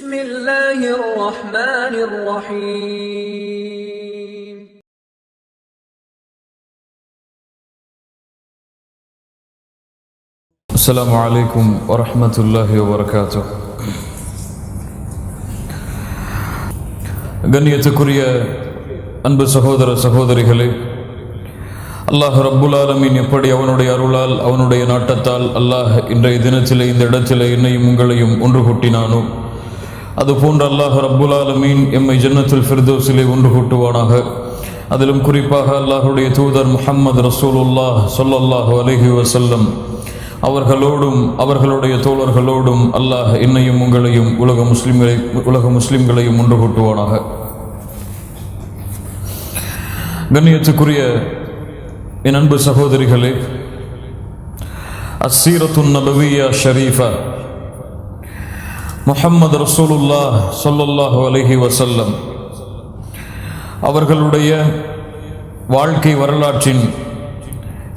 بسم الله الرحمن الرحيم السلام عليكم ورحمة الله وبركاته. கண்ணியத்துக்குரிய அன்பு சகோதர சகோதரிகளே, அல்லாஹ் ரப்புல் ஆலமீன் எப்படி அவனுடைய அருளால் அவனுடைய நாட்டத்தால் அல்லாஹ் இன்றைய தினத்திலே இந்த இடத்திலே என்னையும் உங்களையும் ஒன்று கூட்டினானோ, அதுபோன்று அல்லாஹ் ரப்புல் ஆலமீன் எம்மை ஜன்னத்துல் ஃபிர்தௌஸிலே ஒன்று கூட்டுவானாக. அதிலும் குறிப்பாக அல்லாஹுடைய தூதர் முஹம்மது ரசூலுல்லாஹ் ஸல்லல்லாஹு அலைஹி வஸல்லம் அவர்களோடும் அவர்களுடைய தோழர்களோடும் அல்லாஹ் என்னையும் உங்களையும் உலக முஸ்லிம்களையும் ஒன்று கூட்டுவானாக. கண்ணியத்துக்குரிய என் அன்பு சகோதரிகளே, அஸ்ஸீரத்துன் நபவிய்யா ஷரீஃபா முஹம்மது ரசூலுல்லாஹ் ஸல்லல்லாஹு அலைஹி வஸல்லம் அவர்களுடைய வாழ்க்கை வரலாற்றின்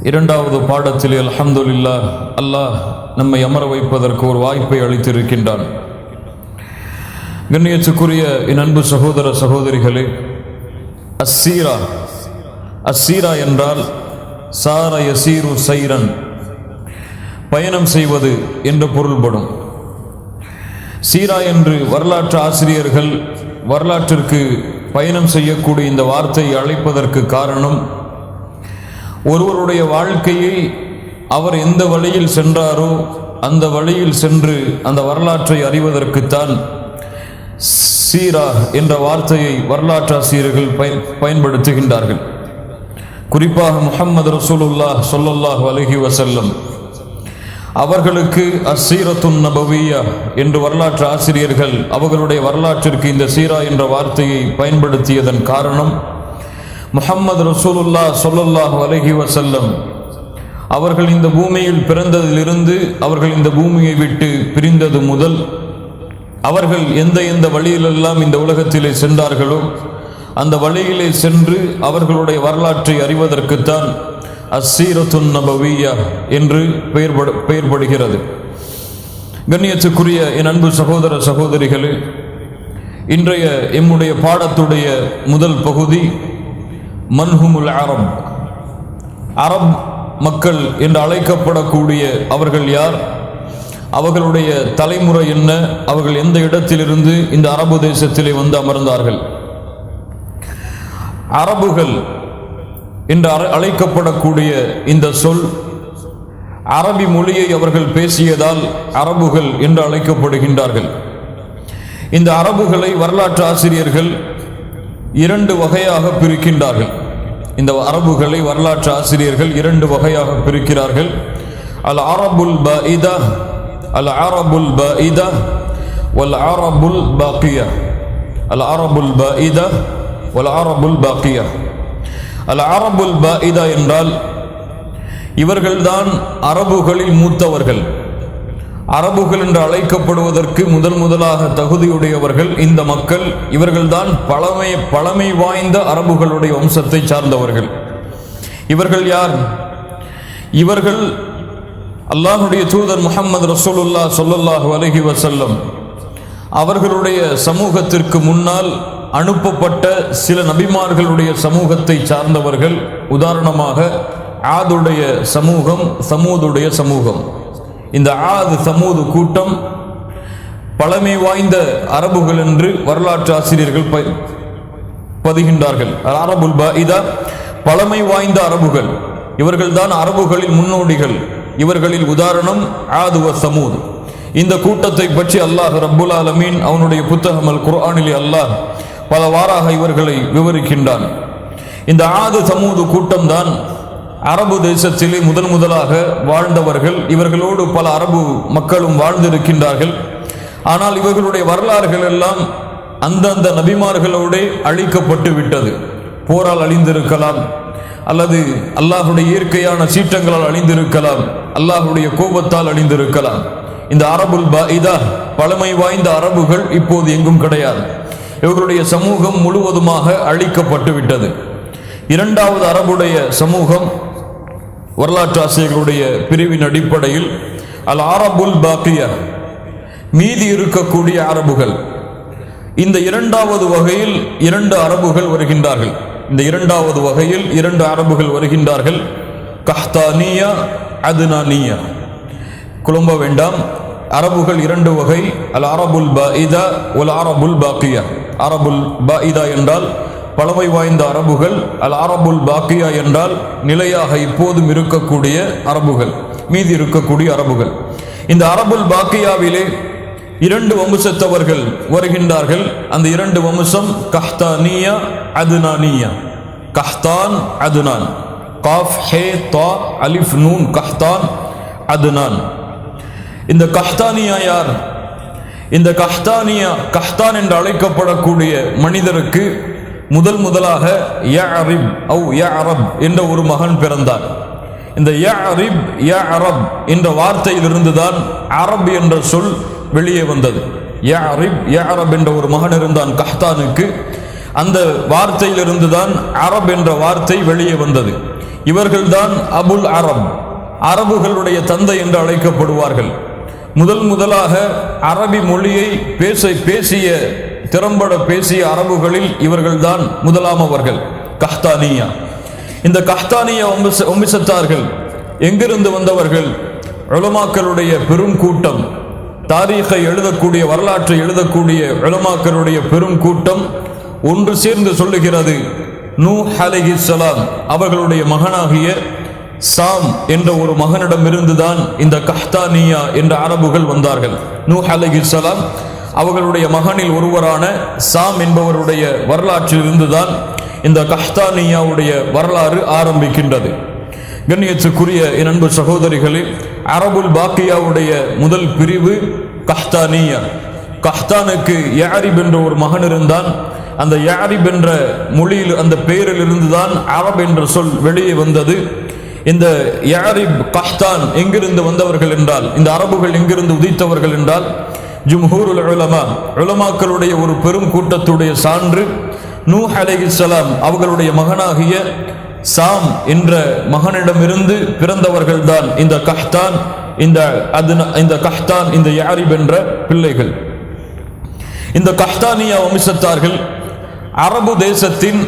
இரண்டாவது பாடத்திலே அல்ஹம்துலில்லாஹ் அல்லாஹ் நம்மை அமர வைப்பதற்கு ஒரு வாய்ப்பை அளித்திருக்கின்றான். கண்ணியத்துக்குரிய என் அன்பு சகோதர சகோதரிகளே, அஸ்ஸீரா என்றால் சார யசீரு சைரன், பயணம் செய்வது என்று பொருள்படும். சீரா என்று வரலாற்று ஆசிரியர்கள் வரலாற்றிற்கு பயணம் செய்யக்கூடிய இந்த வார்த்தையை அழைப்பதற்கு காரணம், ஒருவருடைய வாழ்க்கையை அவர் எந்த வழியில் சென்றாரோ அந்த வழியில் சென்று அந்த வரலாற்றை அறிவதற்குத்தான் சீரா என்ற வார்த்தையை வரலாற்று ஆசிரியர்கள் பயன்படுத்துகின்றார்கள். குறிப்பாக முஹம்மது ரசூலுல்லாஹ் ஸல்லல்லாஹு அலைஹி வஸல்லம் அவர்களுக்கு அஸ்ஸீரத்துன் நபவிய்யா என்று வரலாற்று ஆசிரியர்கள் அவர்களுடைய வரலாற்றிற்கு இந்த சீரா என்ற வார்த்தையை பயன்படுத்தியதன் காரணம், முஹம்மது ரசூலுல்லாஹ் ஸல்லல்லாஹு அலைஹி வஸல்லம் அவர்கள் இந்த பூமியில் பிறந்ததிலிருந்து அவர்கள் இந்த பூமியை விட்டு பிரிந்தது முதல் அவர்கள் எந்த வழியிலெல்லாம் இந்த உலகத்திலே சென்றார்களோ அந்த வழியிலே சென்று அவர்களுடைய வரலாற்றை அறிவதற்குத்தான் அஸ்ஸீரத்துன் நபவிய்யா என்று பெயர்படுகிறது. கண்ணியத்துக்குரிய என் அன்பு சகோதர சகோதரிகளே, இன்றைய எம்முடைய பாடத்துடைய முதல் பகுதி மன்ஹுமுல் அரப் மக்கள் என்று அழைக்கப்படக்கூடிய அவர்கள் யார், அவர்களுடைய தலைமுறை என்ன, அவர்கள் எந்த இடத்திலிருந்து இந்த அரபு தேசத்திலே வந்து அமர்ந்தார்கள். அரபுகள் என்று அழைக்கப்படக்கூடிய இந்த சொல் அரபி மொழியை அவர்கள் பேசியதால் அரபுகள் என்று அழைக்கப்படுகின்றார்கள். இந்த அரபுகளை வரலாற்று ஆசிரியர்கள் இரண்டு வகையாக பிரிக்கின்றார்கள். இந்த அரபுகளை வரலாற்று ஆசிரியர்கள் இரண்டு வகையாக பிரிக்கிறார்கள். அல் அரபுல் பாஇதா வல் அரபுல் பாக்கியா. அல் அரபுல் பாஇதா வல் அரபுல் பாக்கியா. அல் அரபுல் பாஇதா என்றால் இவர்கள்தான் அரபுகளில் மூத்தவர்கள். அரபுகள் என்று அழைக்கப்படுவதற்கு முதலாக தகுதியுடையவர்கள் இந்த மக்கள். இவர்கள்தான் பழமை வாய்ந்த அரபுகளுடைய வம்சத்தை சார்ந்தவர்கள். இவர்கள் யார்? இவர்கள் அல்லாஹுடைய தூதர் முஹம்மது ரசூலுல்லாஹ் ஸல்லல்லாஹு அலைஹி வஸல்லம் அவர்களுடைய சமூகத்திற்கு முன்னால் அனுப்பப்பட்ட சில நபிமார்களுடைய சமூகத்தை சார்ந்தவர்கள். உதாரணமாக ஆதுடைய சமூகம், சமூதுடைய சமூகம். இந்த ஆது சமூது கூட்டம் பழமை வாய்ந்த அரபுகள் என்று வரலாற்று ஆசிரியர்கள் பதிகின்றார்கள். அரபுல் பாஇதா பழமை வாய்ந்த அரபுகள். இவர்கள்தான் அரபுகளில் முன்னோடிகள். இவர்களில் உதாரணம் ஆது வ சமூத். இந்த கூட்டத்தை பற்றி அல்லாஹ் ரப்புல் ஆலமீன் அவனுடைய புத்தகம் அல் குர்ஆனிலே அல்லாஹ் பலவாறாக இவர்களை விவரிக்கின்றான். இந்த ஆது சமூது கூட்டம்தான் அரபு தேசத்திலே முதலாக வாழ்ந்தவர்கள். இவர்களோடு பல அரபு மக்களும் வாழ்ந்திருக்கின்றார்கள். ஆனால் இவர்களுடைய வரலாறுகள் எல்லாம் அந்தந்த நபிமார்களோடு அழிக்கப்பட்டு விட்டது. போரால் அழிந்திருக்கலாம், அல்லது அல்லாஹுடைய இயற்கையான சீற்றங்களால் அழிந்திருக்கலாம், அல்லாஹுடைய கோபத்தால் அழிந்திருக்கலாம். இந்த அரபுல் பாஇதா பழமை வாய்ந்த அரபுகள் இப்போது எங்கும் கிடையாது. இவர்களுடைய சமூகம் முழுவதுமாக அழிக்கப்பட்டு விட்டது. இரண்டாவது அரபுடைய சமூகம் வரலாற்று ஆசிரியர்களுடைய பிரிவின் அடிப்படையில் அல் அரபுல் பாக்கியா, மீதி இருக்கக்கூடிய அரபுகள். இந்த இரண்டாவது வகையில் இரண்டு அரபுகள் வருகின்றார்கள். இந்த இரண்டாவது வகையில் இரண்டு அரபுகள் வருகின்றார்கள். கஹ்தானியா, அதுனானியா. குழம்ப வேண்டாம். அரபுகள் இரண்டு வகை. அல் அரபுல் பாஇதா வல் அரபுல் பாக்கியா. அரபுல் பாஇதா என்றால் பழமை வாய்ந்த அரபுகள். அல் அரபுல் பாக்கியா என்றால் நிலையாக இப்போதும் இருக்கக்கூடிய அரபுகள், மீதி இருக்கக்கூடிய அரபுகள். இந்த அரபுல் பாக்கியாவிலே இரண்டு வம்சத்தவர்கள் வருகின்றார்கள். அந்த இரண்டு வம்சம் கஹ்தானியா, அதுனானியா. கஹ்தான், அதுனான். காஃப் ஹே தா அலிஃப் நூன், கஹ்தான், அதுனான். இந்த கஹ்தானியா யார்? இந்த கஹ்தானியா, கஹ்தான் என்று அழைக்கப்படக்கூடிய மனிதருக்கு முதலாக யஅரிப் அவு யஅரப் என்ற ஒரு மகன் பிறந்தார். இந்த யஅரிப் யஅரப் என்ற வார்த்தையிலிருந்துதான் அரப் என்ற சொல் வெளியே வந்தது. யஅரிப் யஅரப் என்ற ஒரு மகன் இருந்தான் கஹ்தானுக்கு. அந்த வார்த்தையிலிருந்துதான் அரப் என்ற வார்த்தை வெளியே வந்தது. இவர்கள்தான் அபுல் அரப், அரபுகளுடைய தந்தை என்று அழைக்கப்படுவார்கள். முதலாக அரபி மொழியை பேசிய திறம்பட பேசிய அரபுகளில் இவர்கள்தான் முதலாமவர்கள், கஹ்தானியா. இந்த கஹ்தானியா வம்சத்தார்கள் எங்கிருந்து வந்தவர்கள்? உலமாக்களுடைய பெரும் கூட்டம், தாரீகை எழுதக்கூடிய, வரலாற்றை எழுதக்கூடிய உலமாக்களுடைய பெரும் கூட்டம் ஒன்று சேர்ந்து சொல்லுகிறது, நூஹ் அலைஹிஸ்ஸலாம் அவர்களுடைய மகனாகிய சாம் என்ற ஒரு மகனிடம் இருந்துதான் இந்த கஹ்தானியா என்ற அரபுகள் வந்தார்கள். நூஹ் அலைஹிஸ்ஸலாம் அவர்களுடைய மகனில் ஒருவரான சாம் என்பவருடைய வரலாற்றில் இருந்துதான் இந்த கஹ்தானியாவுடைய வரலாறு ஆரம்பிக்கின்றது. கண்ணியத்துக்குரிய என் அன்பு சகோதரிகளே, அரபுல் பாக்கியாவுடைய முதல் பிரிவு கஹ்தானியா. கஹ்தானுக்கு யாரிப் என்ற ஒரு மகன் இருந்தான். அந்த யாரிப் என்ற மொழியில், அந்த பெயரில் இருந்துதான் அரப் என்ற சொல் வெளியே வந்தது. இந்த யாரிப், கஹ்தான் எங்கிருந்து வந்தவர்கள் என்றால், இந்த அரபுகள் எங்கிருந்து உதித்தவர்கள் என்றால், ஜும்ஹூருல் உலமா, உலமாக்களுடைய ஒரு பெரும் கூட்டத்துடைய சான்று, நூஹ் அலைஹிஸ்ஸலாம் அவர்களுடைய மகனாகிய சாம் என்ற மகனிடமிருந்து பிறந்தவர்கள் தான் இந்த கஹ்தான், இந்த கஹ்தான், இந்த யாரிப் என்ற பிள்ளைகள். இந்த கஹ்தானியா வம்சத்தார்கள் அரபு தேசத்தின்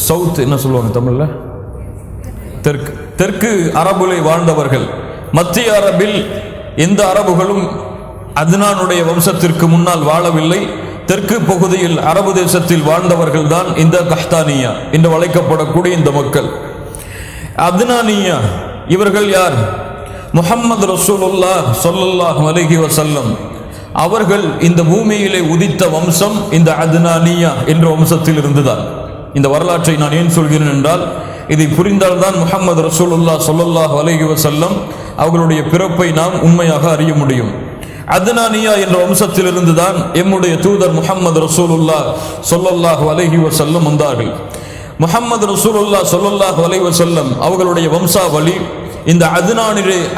சவுத், என்ன சொல்லுவாங்க தமிழ்ல, தெற்கு அரபுலை வாழ்ந்தவர்கள். மத்திய அரபில் எந்த அரபுகளும் அத்னானுடைய வம்சத்திற்கு முன்னால் வாழவில்லை. தெற்கு பகுதியில் அரபு தேசத்தில் வாழ்ந்தவர்கள் தான் இந்த கஹ்தானியா என்று அழைக்கப்படக்கூடிய இந்த மக்கள். அத்னானியா இவர்கள் யார்? முஹம்மது ரசூலுல்லாஹ் ஸல்லல்லாஹு அலைஹி வஸல்லம் அவர்கள் இந்த பூமியிலே உதித்த வம்சம் இந்த அத்னானியா என்ற வம்சத்தில் இருந்துதான். இந்த வரலாற்றை நான் ஏன் சொல்கிறேன் என்றால், இதை புரிந்தால்தான் முஹம்மது ரசூலுல்லாஹ் ஸல்லல்லாஹு அலைஹி வஸல்லம் அவர்களுடைய பிறப்பை நாம் உண்மையாக அறிய முடியும். அத்னானியா என்ற வம்சத்தில் இருந்துதான் எம்முடைய தூதர் முஹம்மது ரசூலுல்லாஹ் ஸல்லல்லாஹு அலைஹி வஸல்லம் வந்தார்கள். முஹம்மது ரசூலுல்லாஹ் ஸல்லல்லாஹு அலைஹி வஸல்லம் அவர்களுடைய வம்சாவளி இந்த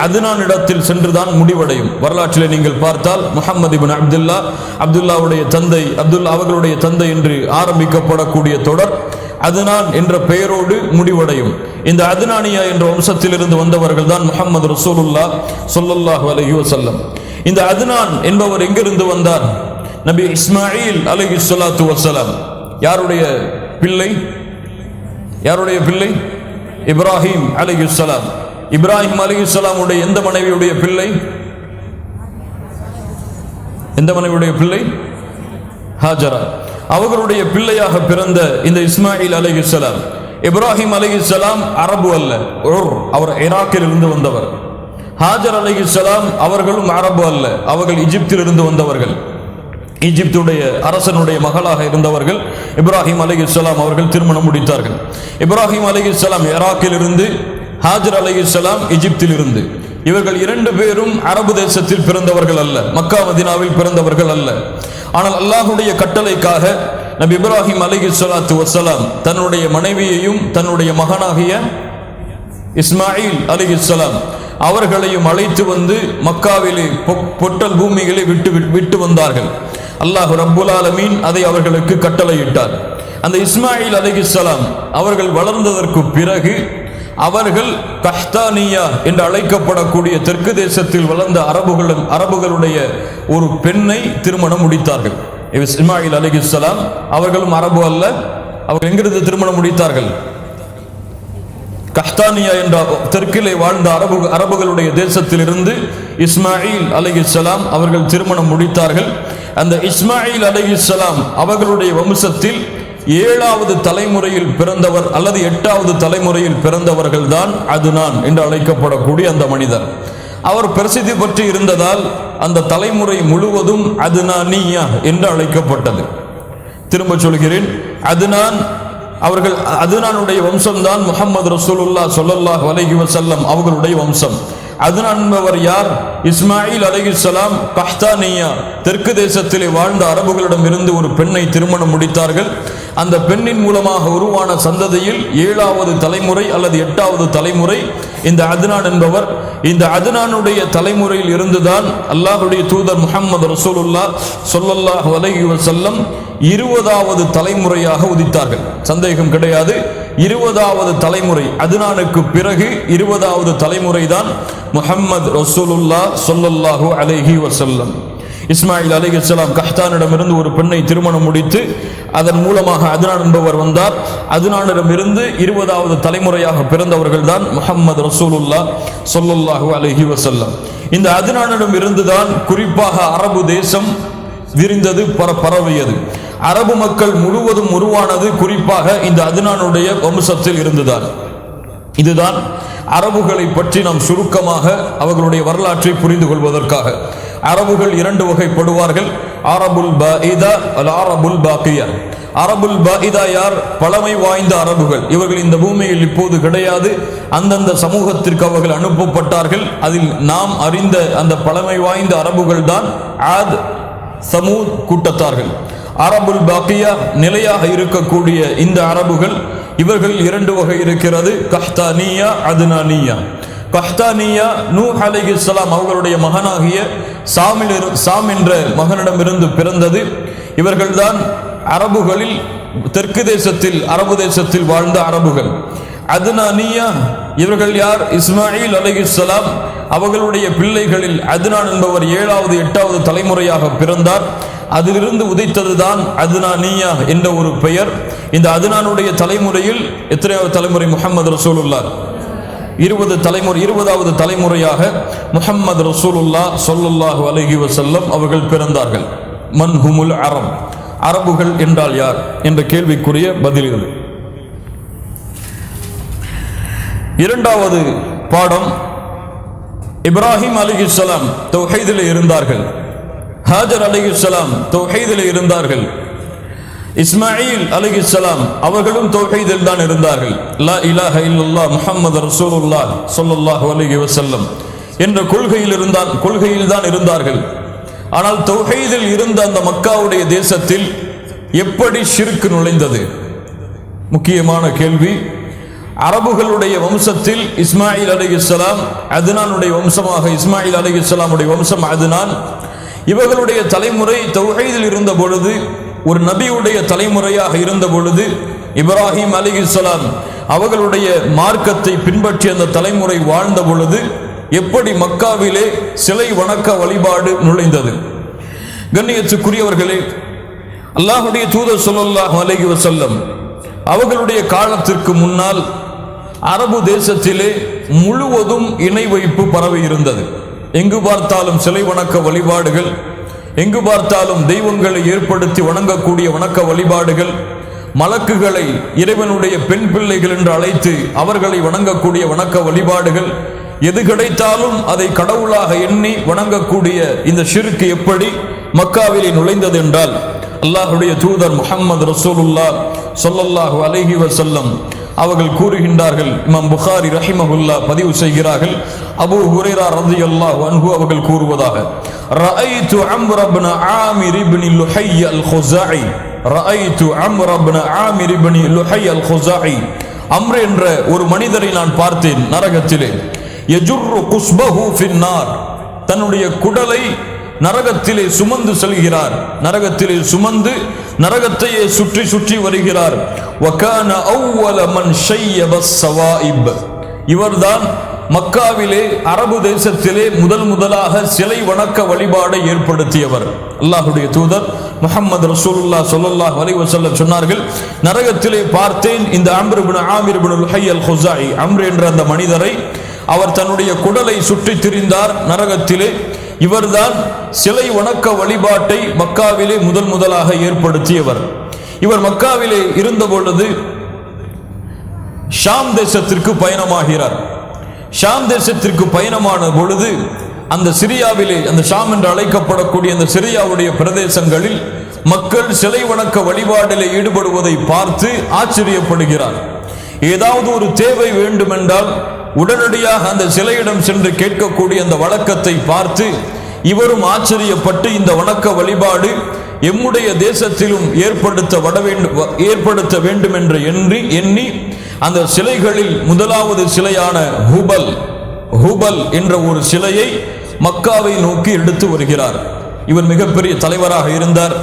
அத்னானிடத்தில் சென்றுதான் முடிவடையும். வரலாற்றிலே நீங்கள் பார்த்தால் முஹம்மது இப்னு அப்துல்லாவுடைய தந்தை, அவர்களுடைய தந்தை என்று ஆரம்பிக்கப்படக்கூடிய தொடர் அத்னான் என்ற பெயரோடு முடிவடையும். இந்த அத்னானியா என்ற வம்சத்திலிருந்து வந்தவர்கள் தான் முஹம்மது ரசூலுல்லாஹ் ஸல்லல்லாஹு அலைஹி வஸல்லம். இந்த அத்னான் என்பவர் எங்கிருந்து வந்தார்? நபி இஸ்மாயில் அலைஹிஸ்ஸலாத்து வஸ்ஸலாம் யாருடைய பிள்ளை? இப்ராஹிம் அலைஹிஸ்ஸலாம். இப்ராஹிம் அலைஹிஸ்ஸலாமுடைய எந்த மனைவியுடைய பிள்ளை? ஹாஜரா. அவர்களுடைய பிள்ளையாக பிறந்த இந்த இஸ்மாயில் அலைஹிஸ்ஸலாம், இப்ராஹிம் அலைஹிஸ்ஸலாம் அரபு அல்ல, அவர் ஈராக்கில் இருந்து வந்தவர். ஹாஜர் அலைஹிஸ்ஸலாம் அவர்களும் அரபு அல்ல, அவர்கள் எகிப்தில் இருந்து வந்தவர்கள். எகிப்துடைய அரசனுடைய மகளாக இருந்தவர்கள் இப்ராஹிம் அலைஹிஸ்ஸலாம் அவர்கள் திருமணம் முடித்தார்கள். இப்ராஹிம் அலைஹிஸ்ஸலாம் ஈராக்கில் இருந்து, ஹாஜர் அலைஹிஸ்ஸலாம் எகிப்தில் இருந்து. இவர்கள் இரண்டு பேரும் அரபு தேசத்தில் பிறந்தவர்கள் அல்ல, மக்கா மதீனாவில் பிறந்தவர்கள் அல்ல. ஆனால் அல்லாஹ்வுடைய கட்டளைக்காக நபி இப்ராஹிம் அலைஹிஸ்ஸலாத்து வஸ்ஸலாம் தன்னுடைய மனைவியையும் தன்னுடைய மகனாகிய இஸ்மாயில் அலைஹிஸ்ஸலாம் அவர்களையும் அழைத்து வந்து மக்காவிலே பொட்டல் பூமிகளை விட்டு வந்தார்கள். அல்லாஹ் ரப்புல் ஆலமீன் அதை அவர்களுக்கு கட்டளையிட்டார். அந்த இஸ்மாயில் அலைஹிஸ்ஸலாம் அவர்கள் வளர்ந்ததற்கு பிறகு அவர்கள் கஹ்தானியா என்று அழைக்கப்படக்கூடிய தெற்கு தேசத்தில் வளர்ந்த அரபுகளுடைய ஒரு பெண்ணை திருமணம் முடித்தார்கள். இஸ்மாயில் அலைஹிஸ்ஸலாம் அவர்களும் அரபு அல்ல. அவர்கள் எங்கிருந்து திருமணம் முடித்தார்கள்? கஹ்தானியா என்ற தெற்கிலே வாழ்ந்த அரபுகளுடைய தேசத்தில் இருந்து இஸ்மாயில் அலைஹிஸ்ஸலாம் அவர்கள் திருமணம் முடித்தார்கள். அந்த இஸ்மாயில் அலைஹிஸ்ஸலாம் அவர்களுடைய வம்சத்தில் 7வது தலைமுறையில் பிறந்தவர் அல்லது 8வது தலைமுறையில் பிறந்தவர்கள் தான் அதுனான் என்று அழைக்கப்படக்கூடிய அந்த மனிதர். அவர் பிரசித்தி பற்றி இருந்ததால் அந்த தலைமுறை முழுவதும் அதுனானியா என்று அழைக்கப்பட்டது. திரும்ப சொல்கிறேன், அதுனானுடைய வம்சம்தான் முஹம்மது ரசூலுல்லாஹ் ஸல்லல்லாஹு அலைஹி வஸல்லம் அவர்களுடைய வம்சம். அதுனான் என்பவர் யார்? இஸ்மாயில் அலைஹிஸ்ஸலாம் கஹ்தானியா தெற்கு தேசத்திலே வாழ்ந்த அரபுகளிடம் இருந்து ஒரு பெண்ணை திருமணம் முடித்தார்கள். அந்த பெண்ணின் மூலமாக உருவான சந்ததியில் 7வது தலைமுறை அல்லது 8வது தலைமுறை இந்த அதுனான் என்பவர். இந்த அதுனானுடைய தலைமுறையில் இருந்துதான் அல்லாஹ்வுடைய தூதர் முஹம்மது ரசூலுல்லாஹ் ஸல்லல்லாஹு அலைஹி வஸல்லம் 20வது தலைமுறையாக உதித்தார்கள். சந்தேகம் கிடையாது, 20வது தலைமுறை அதுனானுக்கு பிறகு 20வது தலைமுறை தான் முஹம்மது ரசூலுல்லாஹ் ஸல்லல்லாஹு அலைஹி வஸல்லம். இஸ்மாயில் அலைஹிஸ்ஸலாம் கஹ்தானிடமிருந்து ஒரு பெண்ணை திருமணம் முடித்து அதன் மூலமாக அதுனான் என்பவர் வந்தார். அதுனானிடமிருந்து 20வது தலைமுறையாக பிறந்தவர்கள் தான் முஹம்மது ரசூலுல்லாஹ் ஸல்லல்லாஹு அலைஹி வஸல்லம். இந்த அதுனானிடம் இருந்துதான் குறிப்பாக அரபு தேசம் விரிந்தது, பரவியது. அரபு மக்கள் முழுவதும் உருவானது குறிப்பாக இந்த அதுனானுடைய வம்சத்தில் இருந்துதான். இதுதான் அரபுகளை பற்றி நாம் சுருக்கமாக அவர்களுடைய வரலாற்றை புரிந்து கொள்வதற்காக. அரபுகள் 2 வகைப்படுவார்கள், அரபுல் பாஇதா அல் அரபுல் பாக்கியா. அரபுல் பாஇதா யார்? பழமை வாய்ந்த அரபுகள். இவர்கள் இந்த பூமியில் இப்போது கிடையாது. அந்தந்த சமூகத்திற்கு அவர்கள் அனுப்பப்பட்டார்கள். அதில் நாம் அறிந்த அந்த பழமை வாய்ந்த அரபுகள் தான் ஆத் சமூத் கூட்டத்தார்கள். அரபுல் பாக்கியா நிலையாக இருக்கக்கூடிய இந்த அரபுகள், இவர்கள் 2 வகை இருக்கிறது, கஹ்தானியா அதுனானியா. கஹ்தானியா நூஹ் அலைஹிஸ்ஸலாம் அவர்களுடைய மகனாகிய சாம் என்ற மகனிடமிருந்து பிறந்தது. இவர்கள்தான் அரபுகளில் தெற்கு தேசத்தில் அரபு தேசத்தில் வாழ்ந்த அரபுகள். அதுனானியா இவர்கள் யார்? இஸ்மாயில் அலைஹிஸ்ஸலாம் அவர்களுடைய பிள்ளைகளில் அதுனான் என்பவர் 7வது 8வது தலைமுறையாக பிறந்தார். அதிலிருந்து உதித்ததுதான் அதுனானியா என்ற ஒரு பெயர். இந்த அதுனானுடைய தலைமுறையில் எத்தனையாவது தலைமுறை? முஹம்மது ரசூலுல்லாஹ் 20வது தலைமுறையாக முஹம்மது ரசூலுல்லாஹ் ஸல்லல்லாஹு அலைஹி வஸல்லம் அவர்கள் பிறந்தார்கள். மன்ஹுமுல் அரப், அரபுகள் என்றால் யார் என்ற கேள்விக்குரிய பதில் இது. 2வது பாடம், இப்ராஹிம் அலைஹிஸ்ஸலாம் தௌஹீதிலே இருந்தார்கள். ஹாஜர் அலைஹிஸ்ஸலாம் தௌஹீதிலே இருந்தார்கள். இஸ்மாயில் அலைஹிஸ்ஸலாம் அவர்களும் தௌஹீதில் தான் இருந்தார்கள். லா இலாஹ இல்லல்லாஹ் முஹம்மது ரசூலுல்லாஹ் ஸல்லல்லாஹு அலைஹி வஸல்லம் என்ற கொள்கையில் தான் இருந்தார்கள். ஆனால் தௌஹீதில் இருந்த அந்த மக்காவுடைய தேசத்தில் எப்படி ஷிர்க் நுழைந்தது? முக்கியமான கேள்வி. அரபுகளுடைய வம்சத்தில் இஸ்மாயில் அலைஹிஸ்ஸலாம் அதுனானுடைய வம்சமாக இஸ்மாயில் அலைஹிஸ்ஸலாமுடைய வம்சம் அதுனான். இவர்களுடைய தலைமுறை தௌஹீதில் இருந்த பொழுது, ஒரு நபியுடைய தலைமுறையாக இருந்த பொழுது, இப்ராஹிம் அலைஹிஸ்ஸலாம் அவர்களுடைய மார்க்கத்தை பின்பற்றி அந்த தலைமுறை வாழ்ந்த பொழுது எப்படி மக்காவிலே சிலை வணக்க வழிபாடு நுழைந்தது? கண்ணியத்துக்குரியவர்களே, அல்லாஹ்வுடைய தூதர் ஸல்லல்லாஹு அலைஹி வஸல்லம் அவர்களுடைய காலத்திற்கு முன்னால் அரபு தேசத்திலே முழுவதும் இணை வைப்பு பரவி இருந்தது. எங்கு பார்த்தாலும் சிலை வணக்க வழிபாடுகள், எங்கு பார்த்தாலும் தெய்வங்களை ஏற்படுத்தி வணங்கக்கூடிய வணக்க வழிபாடுகள், மலக்குகளை இறைவனுடைய பெண் பிள்ளைகள் என்று அழைத்து அவர்களை வணங்கக்கூடிய வணக்க வழிபாடுகள், எது கிடைத்தாலும் அதை கடவுளாக எண்ணி வணங்கக்கூடிய இந்த ஷிர்க் எப்படி மக்காவிலே நுழைந்தது என்றால், அல்லாஹ்வுடைய தூதர் முஹம்மது ரசூலுல்லாஹ் ஸல்லல்லாஹு அலைஹி வஸல்லம் அவர்கள் கூறுகின்றார்கள். இமாம் புகாரி ரஹிமஹுல்லாஹ் பதிவு செய்கிறார்கள். அபூ ஹுரைரா ரலியல்லாஹு அன்ஹு அவர்கள் கூறுவதாக, ரஅய்து அம்ர் இப்னு ஆமிர் இப்னு லுஹய் அல்-குஸாஇ, ரஅய்து அம்ர் இப்னு ஆமிர் இப்னு லுஹய் அல்-குஸாஇ, அம்ர் என்ற ஒரு மனிதரை நான் பார்த்தேன் நரகத்திலே. யஜுர்ரு குஸ்பஹு ஃபின்னார், தன்னுடைய குடலை நரகத்திலே சுமந்து செல்கிறார். நரகத்திலே சுமந்து நரகத்தையே சுற்றி சுற்றி வருகிறார். வகான அவ்வல மன் ஷய்யப ஸவாயிப், இவர்தான் மக்காவிலே அரபு தேசத்திலே முதலாக சிலை வணக்க வழிபாடை ஏற்படுத்தியவர். அல்லாஹ்வுடைய தூதர் முஹம்மது ரசூலுல்லாஹ் ஸல்லல்லாஹு அலைஹி வஸல்லம் சொன்னார்கள், நரகத்திலே பார்த்தேன் இந்த அம்ர் இப்னு ஆமிர் இப்னு லுஹை அல்-ஹுஸாஇ, அம்ர் என்ற அந்த மனிதரை. அவர் தன்னுடைய குடலை சுற்றித் திரிந்தார் நரகத்திலே. இவர்தான் சிலை வணக்க வழிபாட்டை மக்காவிலே முதலாக ஏற்படுத்தியவர். இவர் மக்காவிலே இருந்த பொழுது ஷாம் தேசத்திற்கு பயணமாகிறார். ஷாம் தேசத்திற்கு பயணமான பொழுது அந்த சிரியாவிலே, அந்த ஷாம் என்று அழைக்கப்படக்கூடிய அந்த சிரியாவுடைய பிரதேசங்களில் மக்கள் சிலை வணக்க வழிபாடிலே ஈடுபடுவதை பார்த்து ஆச்சரியப்படுகிறார். ஏதாவது ஒரு தேவை வேண்டுமென்றால் உடனடியாக அந்த சிலையிடம் சென்று கேட்கக்கூடிய அந்த வழக்கத்தை பார்த்து இவரும் ஆச்சரியப்பட்டு இந்த வணக்க வழிபாடு எம்முடைய தேசத்திலும் ஏற்படுத்த வேண்டும் என்று எண்ணி அந்த சிலைகளில் முதலாவது சிலையான ஹுபல் என்ற ஒரு சிலையை மக்காவை நோக்கி எடுத்து வருகிறார். இவர் மிகப்பெரிய தலைவராக இருந்தார்.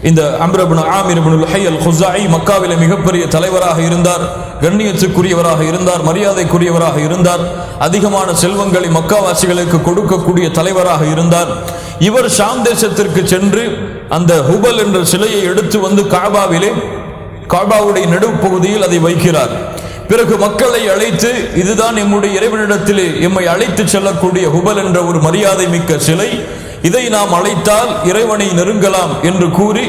இந்த அம்ர் இப்னு ஆமிர் இப்னு லுஹை அல்-ஹுஸாஇ மக்காவிலே மிகப்பெரிய தலைவராக இருந்தார், கண்ணியத்துக்குரியவராக இருந்தார், மரியாதைக்குரியவராக இருந்தார், அதிகமான செல்வங்களை மக்காவாசிகளுக்கு கொடுக்கக்கூடிய தலைவராக இருந்தார். இவர் ஷாம் தேசத்திற்கு சென்று அந்த ஹுபல் என்ற சிலையை எடுத்து வந்து காபாவுடைய நடுப்பகுதியில் அதை வைக்கிறார். பிறகு மக்களை அழைத்து, இதுதான் எம்முடைய இறைவனிடத்திலே எம்மை அழைத்து செல்லக்கூடிய ஹுபல் என்ற ஒரு மரியாதை மிக்க சிலை, இதை நாம் அழைத்தால் இறைவனை நெருங்கலாம் என்று கூறி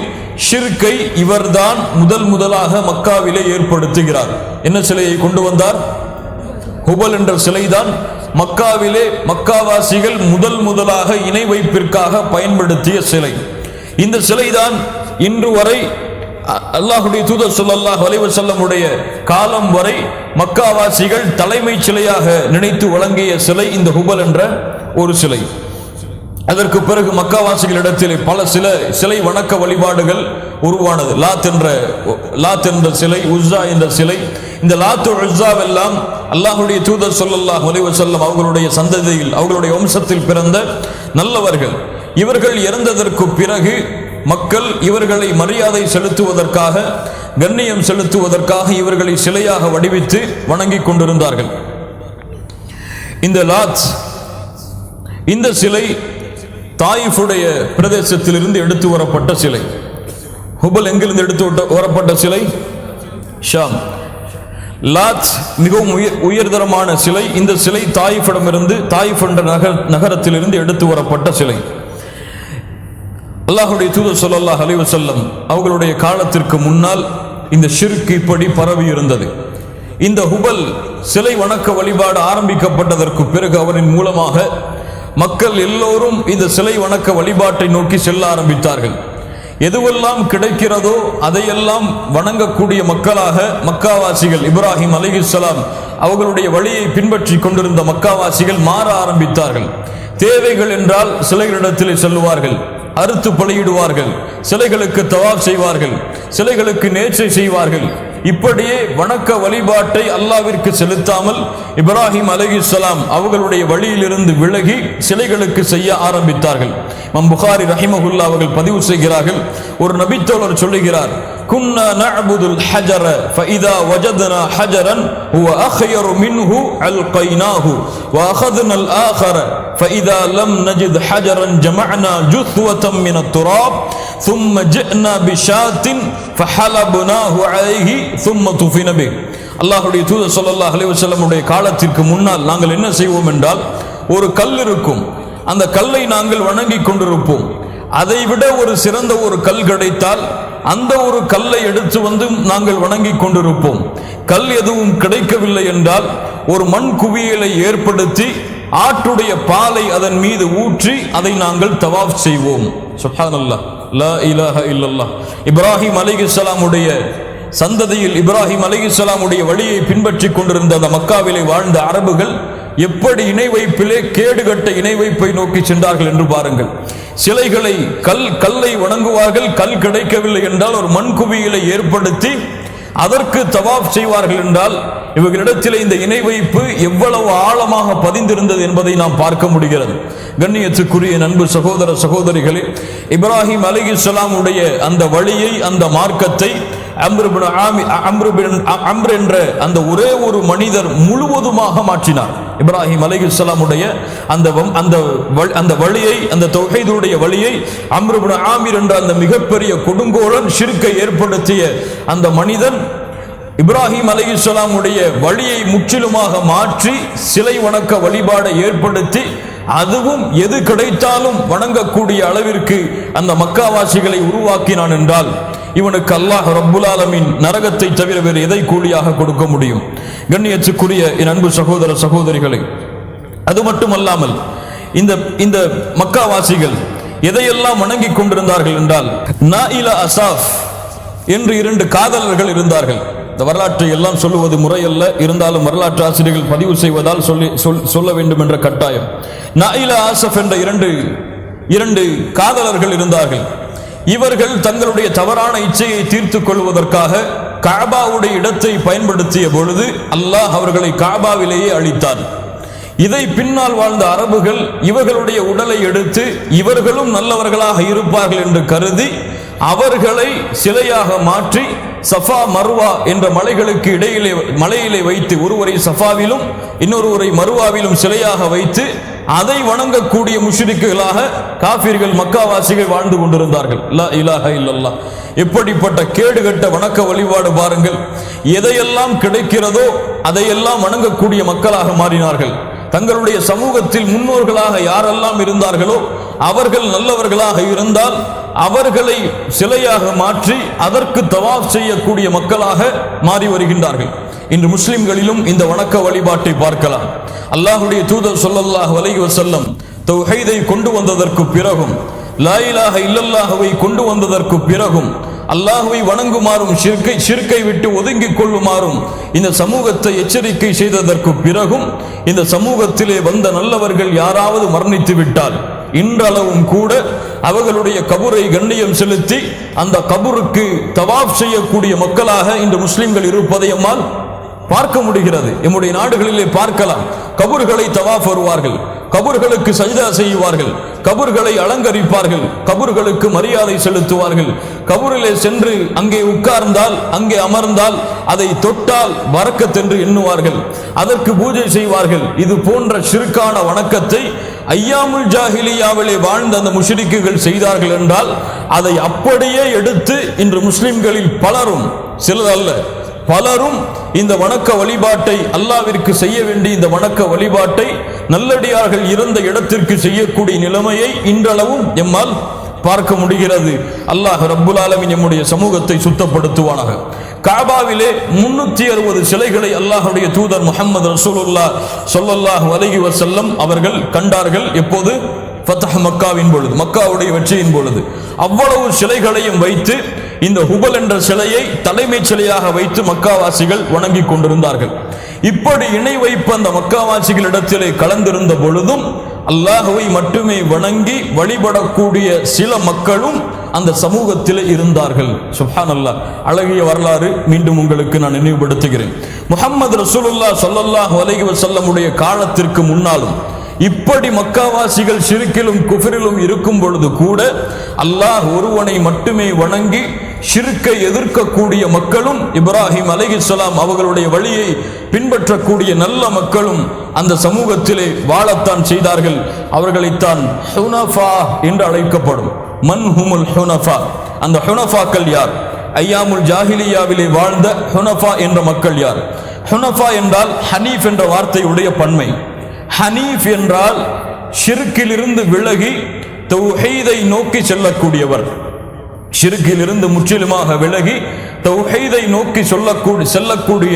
ஷிர்கை இவர்தான் முதலாக மக்காவிலே ஏற்படுத்துகிறார். என்ன சிலையை கொண்டு வந்தார்? ஹுபல் என்ற சிலைதான் மக்காவிலே மக்காவாசிகள் முதலாக இணை வைப்பிற்காக பயன்படுத்திய சிலை. இந்த சிலைதான் இன்று வரை அல்லாஹ்வுடைய தூதர் ஸல்லல்லாஹு அலைஹி வஸல்லமுடைய காலம் வரை மக்காவாசிகள் தலைமை சிலையாக நினைத்து வழங்கிய சிலை இந்த ஹுபல் என்ற ஒரு சிலை. அதற்கு பிறகு மக்காவாசிகளிடத்தில் பல சிலை வணக்க வழிபாடுகள் உருவானது. லாத் என்ற சிலை, உஸ்ஸா என்ற சிலை. இந்த லாத்து உஸ்ஸாவெல்லாம் அல்லாஹ்வுடைய தூதர் ஸல்லல்லாஹு அலைஹி வஸல்லம் அவர்களுடைய சந்ததியில், அவர்களுடைய வம்சத்தில் பிறந்த நல்லவர்கள். இவர்கள் இறந்ததற்கு பிறகு மக்கள் இவர்களை மரியாதை செலுத்துவதற்காக, கண்ணியம் செலுத்துவதற்காக இவர்களை சிலையாக வடிவித்து வணங்கிக் கொண்டிருந்தார்கள். இந்த சிலை தாயிஃபுடைய பிரதேசத்திலிருந்து எடுத்து வரப்பட்ட சிலை. ஹுபல் எங்கிருந்து எடுத்து வரப்பட்ட சிலை? ஷாம். லாத் மிகவும் உயர்தரமான சிலை. இந்த சிலை தாயிஃபிடமிருந்து, தாயிஃப் என்ற நகரத்திலிருந்து எடுத்து வரப்பட்ட சிலை. அல்லாஹ்வுடைய தூதர் ஸல்லல்லாஹு அலைஹி வஸல்லம் அவர்களுடைய காலத்திற்கு முன்னால் இந்த ஷிர்க் இப்படி பரவி இருந்தது. இந்த ஹுபல் சிலை வணக்க வழிபாடு ஆரம்பிக்கப்பட்டதற்கு பிறகு அவரின் மூலமாக மக்கள் எல்லோரும் இந்த சிலை வணக்க வழிபாட்டை நோக்கி செல்ல ஆரம்பித்தார்கள். எதுவெல்லாம் கிடைக்கிறதோ அதையெல்லாம் வணங்கக்கூடிய மக்களாக மக்காவாசிகள், இப்ராஹிம் அலைஹிஸ்ஸலாம் அவர்களுடைய வழியை பின்பற்றி கொண்டிருந்த மக்காவாசிகள் மாற ஆரம்பித்தார்கள். தேவைகள் என்றால் சிலைகளிடத்திலே செல்லுவார்கள், அறுத்து பலியிடுவார்கள், சிலைகளுக்கு தவாப் செய்வார்கள், சிலைகளுக்கு நேர்ச்சை செய்வார்கள். இப்படியே வணக்க வழிபாட்டை அல்லாஹ்விற்கு செலுத்தாமல் இப்ராஹிம் அலைஹிஸ்ஸலாம் அவர்களுடைய வழியிலிருந்து விலகி சிலைகளுக்கு செய்ய ஆரம்பித்தார்கள். இமாம் புகாரி ரஹிமஹுல்லாஹ் அவர்கள் பதிவு செய்கிறார்கள், ஒரு நபித்தோழர் சொல்லுகிறார், குன்னா நஅபுதுல் ஹஜர ஃபஇதா வஜத்னா ஹஜரன் ஹுவ அக்யரு மின்ஹு அல்கைனாஹு வ அகத்னல் ஆகர ஃபஇதா லம் நஜித் ஹஜரன் ஜமஅனா ஜுத்வதம் மினத் துராப் ثم جئنا بشاة فحلبناه عليه ثم طفن به. அல்லாஹ்வுடைய தூதர் ஸல்லல்லாஹு அலைஹி வஸல்லம் உடைய காலத்திற்கு முன்னால் நாங்கள் என்ன செய்வோம் என்றால், ஒரு கல் இருக்கும், அந்த கல்லை நாங்கள் வணங்கிக் கொண்டிருப்போம். அதைவிட ஒரு சிறந்த ஒரு கல் கிடைத்தால் அந்த ஒரு கல்லை எடுத்து வந்து நாங்கள் வணங்கிக் கொண்டிருப்போம். கல் எதுவும் கிடைக்கவில்லை என்றால் ஒரு மண் குவியலை ஏற்படுத்தி ஆட்டுடைய பாலை அதன் மீது ஊற்றி அதை நாங்கள் தவாஃப் செய்வோம். சுப்ஹானல்லாஹ், லா இலாஹ இல்லல்லாஹ். இப்ராஹிம் அலைஹிஸ்ஸலாமுடைய சந்ததியில், இப்ராஹிம் அலைஹிஸ்ஸலாமுடைய வழியை பின்பற்றி கொண்டிருந்த அந்த மக்காவிலே வாழ்ந்த அரபுகள் எப்படி இணை வைப்பிலே கேடுகட்ட இணை வைப்பை நோக்கி சென்றார்கள் என்று பாருங்கள். சிலைகளை, கல்லை வணங்குவார்கள். கல் கிடைக்கவில்லை என்றால் ஒரு மண் குவியலை ஏற்படுத்தி அதற்கு தவாஃப் செய்வார்கள் என்றால் இவர்களிடத்தில் இந்த இணை வைப்பு எவ்வளவு ஆழமாக பதிந்திருந்தது என்பதை நாம் பார்க்க முடிகிறது. கண்ணியத்துக்குரிய நண்பு சகோதர சகோதரிகளே, இப்ராஹிம் அலைஹிஸ்ஸலாம் உடைய அந்த வழியை, அந்த மார்க்கத்தை அம்ர் என்ற அந்த ஒரே ஒரு மனிதர் முழுவதுமாக மாற்றினார். இப்ராஹிம் அலைஹிஸ்ஸலாமுடைய அந்த வழியை, அந்த தௌஹீதுடைய வழியை அம்ர் இப்னு ஆமிர் என்ற அந்த மிகப்பெரிய கொடுங்கோலன் ஷிர்க்கை ஏற்படுத்திய அந்த மனிதன் இப்ராஹிம் அலைஹிஸ்ஸலாமுடைய வழியை முற்றிலுமாக மாற்றி சிலை வணக்க வழிபாடை ஏற்படுத்தி, அதுவும் எது கிடைத்தாலும் வணங்கக்கூடிய அளவிற்கு அந்த மக்காவாசிகளை உருவாக்கினான் என்றால் இவனுக்கு அல்லாஹ் ரப்புல் ஆலமீன் நரகத்தை தவிர வேறு எதை கூலியாக கொடுக்க முடியும்? கண்ணியத்துக்குரிய என் அன்பு சகோதர சகோதரிகளை, அது மட்டுமல்லாமல் இந்த மக்காவாசிகள் எதையெல்லாம் வணங்கிக் கொண்டிருந்தார்கள் என்றால், நாயிலா அசாஃப் என்று 2 காதலர்கள் இருந்தார்கள். இந்த வரலாற்றை எல்லாம் சொல்லுவது முறையல்ல, இருந்தாலும் வரலாற்று ஆசிரியர்கள் பதிவு செய்வதால் சொல்ல வேண்டும் என்ற கட்டாயம். நாயிலா ஆசப் என்ற 2 காதலர்கள் இருந்தார்கள். இவர்கள் தங்களுடைய தவறான இச்சையை தீர்த்துக் கொள்வதற்காக காபாவுடைய இடத்தை பயன்படுத்திய பொழுது அல்லாஹ் அவர்களை காபாவிலேயே அழித்தார். இதை பின்னால் வாழ்ந்த அரபுகள் இவர்களுடைய உடலை எடுத்து இவர்களும் நல்லவர்களாக இருப்பார்கள் என்று கருதி அவர்களை சிலையாக மாற்றி சஃபா மர்வா என்ற மலைகளுக்கு மலையிலே வைத்து ஒருவரை சஃபாவிலும் இன்னொருவரை மர்வாவிலும் சிலையாக வைத்து அதை வணங்கக்கூடிய முஷ்ரிக்குகளாக காஃபிர்கள் மக்காவாசிகள் வாழ்ந்து கொண்டிருந்தார்கள். லா இலாஹ இல்லல்லாஹ். எப்படிப்பட்ட கேடுகட்ட வணக்க வழிபாடு பாருங்கள். எதையெல்லாம் கிடைக்கிறதோ அதையெல்லாம் வணங்கக்கூடிய மக்களாக மாறினார்கள். தங்களுடைய சமூகத்தில் முன்னோர்களாக யாரெல்லாம் இருந்தார்களோ அவர்கள் நல்லவர்களாக இருந்தால் அவர்களை சிலையாக மாற்றி அதற்கு தவாஃப் செய்யக்கூடிய மக்களாக மாறி வருகின்றார்கள். இன்று முஸ்லிம்களிலும் இந்த வணக்க வழிபாட்டை பார்க்கலாம். அல்லாஹ்வுடைய தூதர் ஸல்லல்லாஹு அலைஹி வஸல்லம் தௌஹீதை கொண்டு வந்ததற்கு பிறகும், லா இலாஹ இல்லல்லாஹ்வை கொண்டு வந்ததற்கு பிறகும், அல்லாஹ்வை வணங்குமாறும் ஷிர்க்கை விட்டு ஒதுங்கிக் கொள்ளுமாறும் இந்த சமூகத்தை எச்சரிக்கை செய்ததற்கு பிறகும், இந்த சமூகத்திலே வந்த நல்லவர்கள் யாராவது மரணித்து விட்டால் இன்றளவும் கூட அவர்களுடைய கபரை கண்ணியம் செலுத்தி அந்த கபருக்கு தவாஃப் செய்யக்கூடிய மக்களாக இந்த முஸ்லிம்கள் இருப்பதை நம்மால் பார்க்க முடிகிறது. நம்முடைய நாடுகளிலே பார்க்கலாம். கபர்களை தவாஃப் வருவார்கள், கபர்களுக்கு சஜ்தா செய்வார்கள், கபர்களை அலங்கரிப்பார்கள், கபர்களுக்கு மரியாதை செலுத்துவார்கள். கபரிலே சென்று அங்கே உட்கார்ந்தால், அங்கே அமர்ந்தால், அதை தொட்டால் பரக்கத் என்று எண்ணுவார்கள், அதற்கு பூஜை செய்வார்கள். இது போன்ற ஷிர்கான வணக்கத்தை ஐயாமுல் ஜாஹிலியாவிலே வாழ்ந்த அந்த முஷ்ரிக்குகள் செய்தார்கள் என்றால் அதை அப்படியே எடுத்து இன்று முஸ்லிம்களில் பலரும், சிலரல்ல பலரும் இந்த வணக்க வழிபாட்டை அல்லாஹ்விற்கு செய்ய வேண்டிய இந்த வணக்க வழிபாட்டை நல்லடியார்கள் இருந்த இடத்திற்கு செய்யக்கூடிய நிலைமையை இன்றளவும் எம்மால் பார்க்க முடிகிறது. அல்லாஹ் ரப்புல் ஆலமீன் நம்முடைய சமூகத்தை சுத்தப்படுத்துவானாக. காபாவிலே 360 சிலைகளை அல்லாஹ்வுடைய தூதர் முஹம்மது ரசூலுல்லாஹ் ஸல்லல்லாஹு அலைஹி வஸல்லம் அவர்கள் கண்டார்கள். எப்போது? ஃபத்ஹ் மக்காவின் பொழுது, மக்காவுடைய வெற்றியின் பொழுது. அவ்வளவு சிலைகளையும் வைத்து இந்த ஹுபல் என்ற சிலையை தலைமை சிலையாக வைத்து மக்காவாசிகள் வணங்கி கொண்டிருந்தார்கள். இப்படி இணை வைப்பு அந்த மக்காவாசிகளிடத்திலே கலந்திருந்த பொழுதும் அல்லாஹ்வை மட்டுமே வணங்கி வழிபடக்கூடிய சில மக்களும் அந்த சமூகத்திலே இருந்தார்கள். சுப்ஹானல்லாஹ். அழகிய வரலாறு மீண்டும் உங்களுக்கு நான் நினைவுபடுத்துகிறேன். முஹம்மது ரசூலுல்லாஹ் ஸல்லல்லாஹு அலைஹி வஸல்லம் உடைய காலத்திற்கு முன்னாலும் இப்படி மக்காவாசிகள் ஷிர்கிலும் குஃப்ரிலும் இருக்கும் பொழுது கூட அல்லாஹ் ஒருவனை மட்டுமே வணங்கி ஷிர்க்கை எதிர்க்கக்கூடிய மக்களும், இப்ராஹிம் அலைஹிஸ்ஸலாம் அவர்களுடைய வழியை பின்பற்றக்கூடிய நல்ல மக்களும் அந்த சமூகத்திலே வாழத்தான் செய்தார்கள். அவர்களைத்தான் ஹுனஃபா என்று அழைக்கப்படும். மன்ஹுமுல் ஹுனஃபா. அந்த ஹுனஃபாக்கள் யார்? ஐயாமுல் ஜாஹிலியாவிலே வாழ்ந்த ஹுனஃபா என்ற மக்கள் யார்? ஹுனஃபா என்றால் ஹனீஃப் என்ற வார்த்தையுடைய பன்மை. ஹனீஃப் என்றால் ஷிர்கிலிருந்து விலகி தௌஹீதை நோக்கி செல்லக்கூடியவர். ஷிர்கிலிருந்து முற்றிலுமாக விலகி தௌஹீதை நோக்கி செல்லக்கூடிய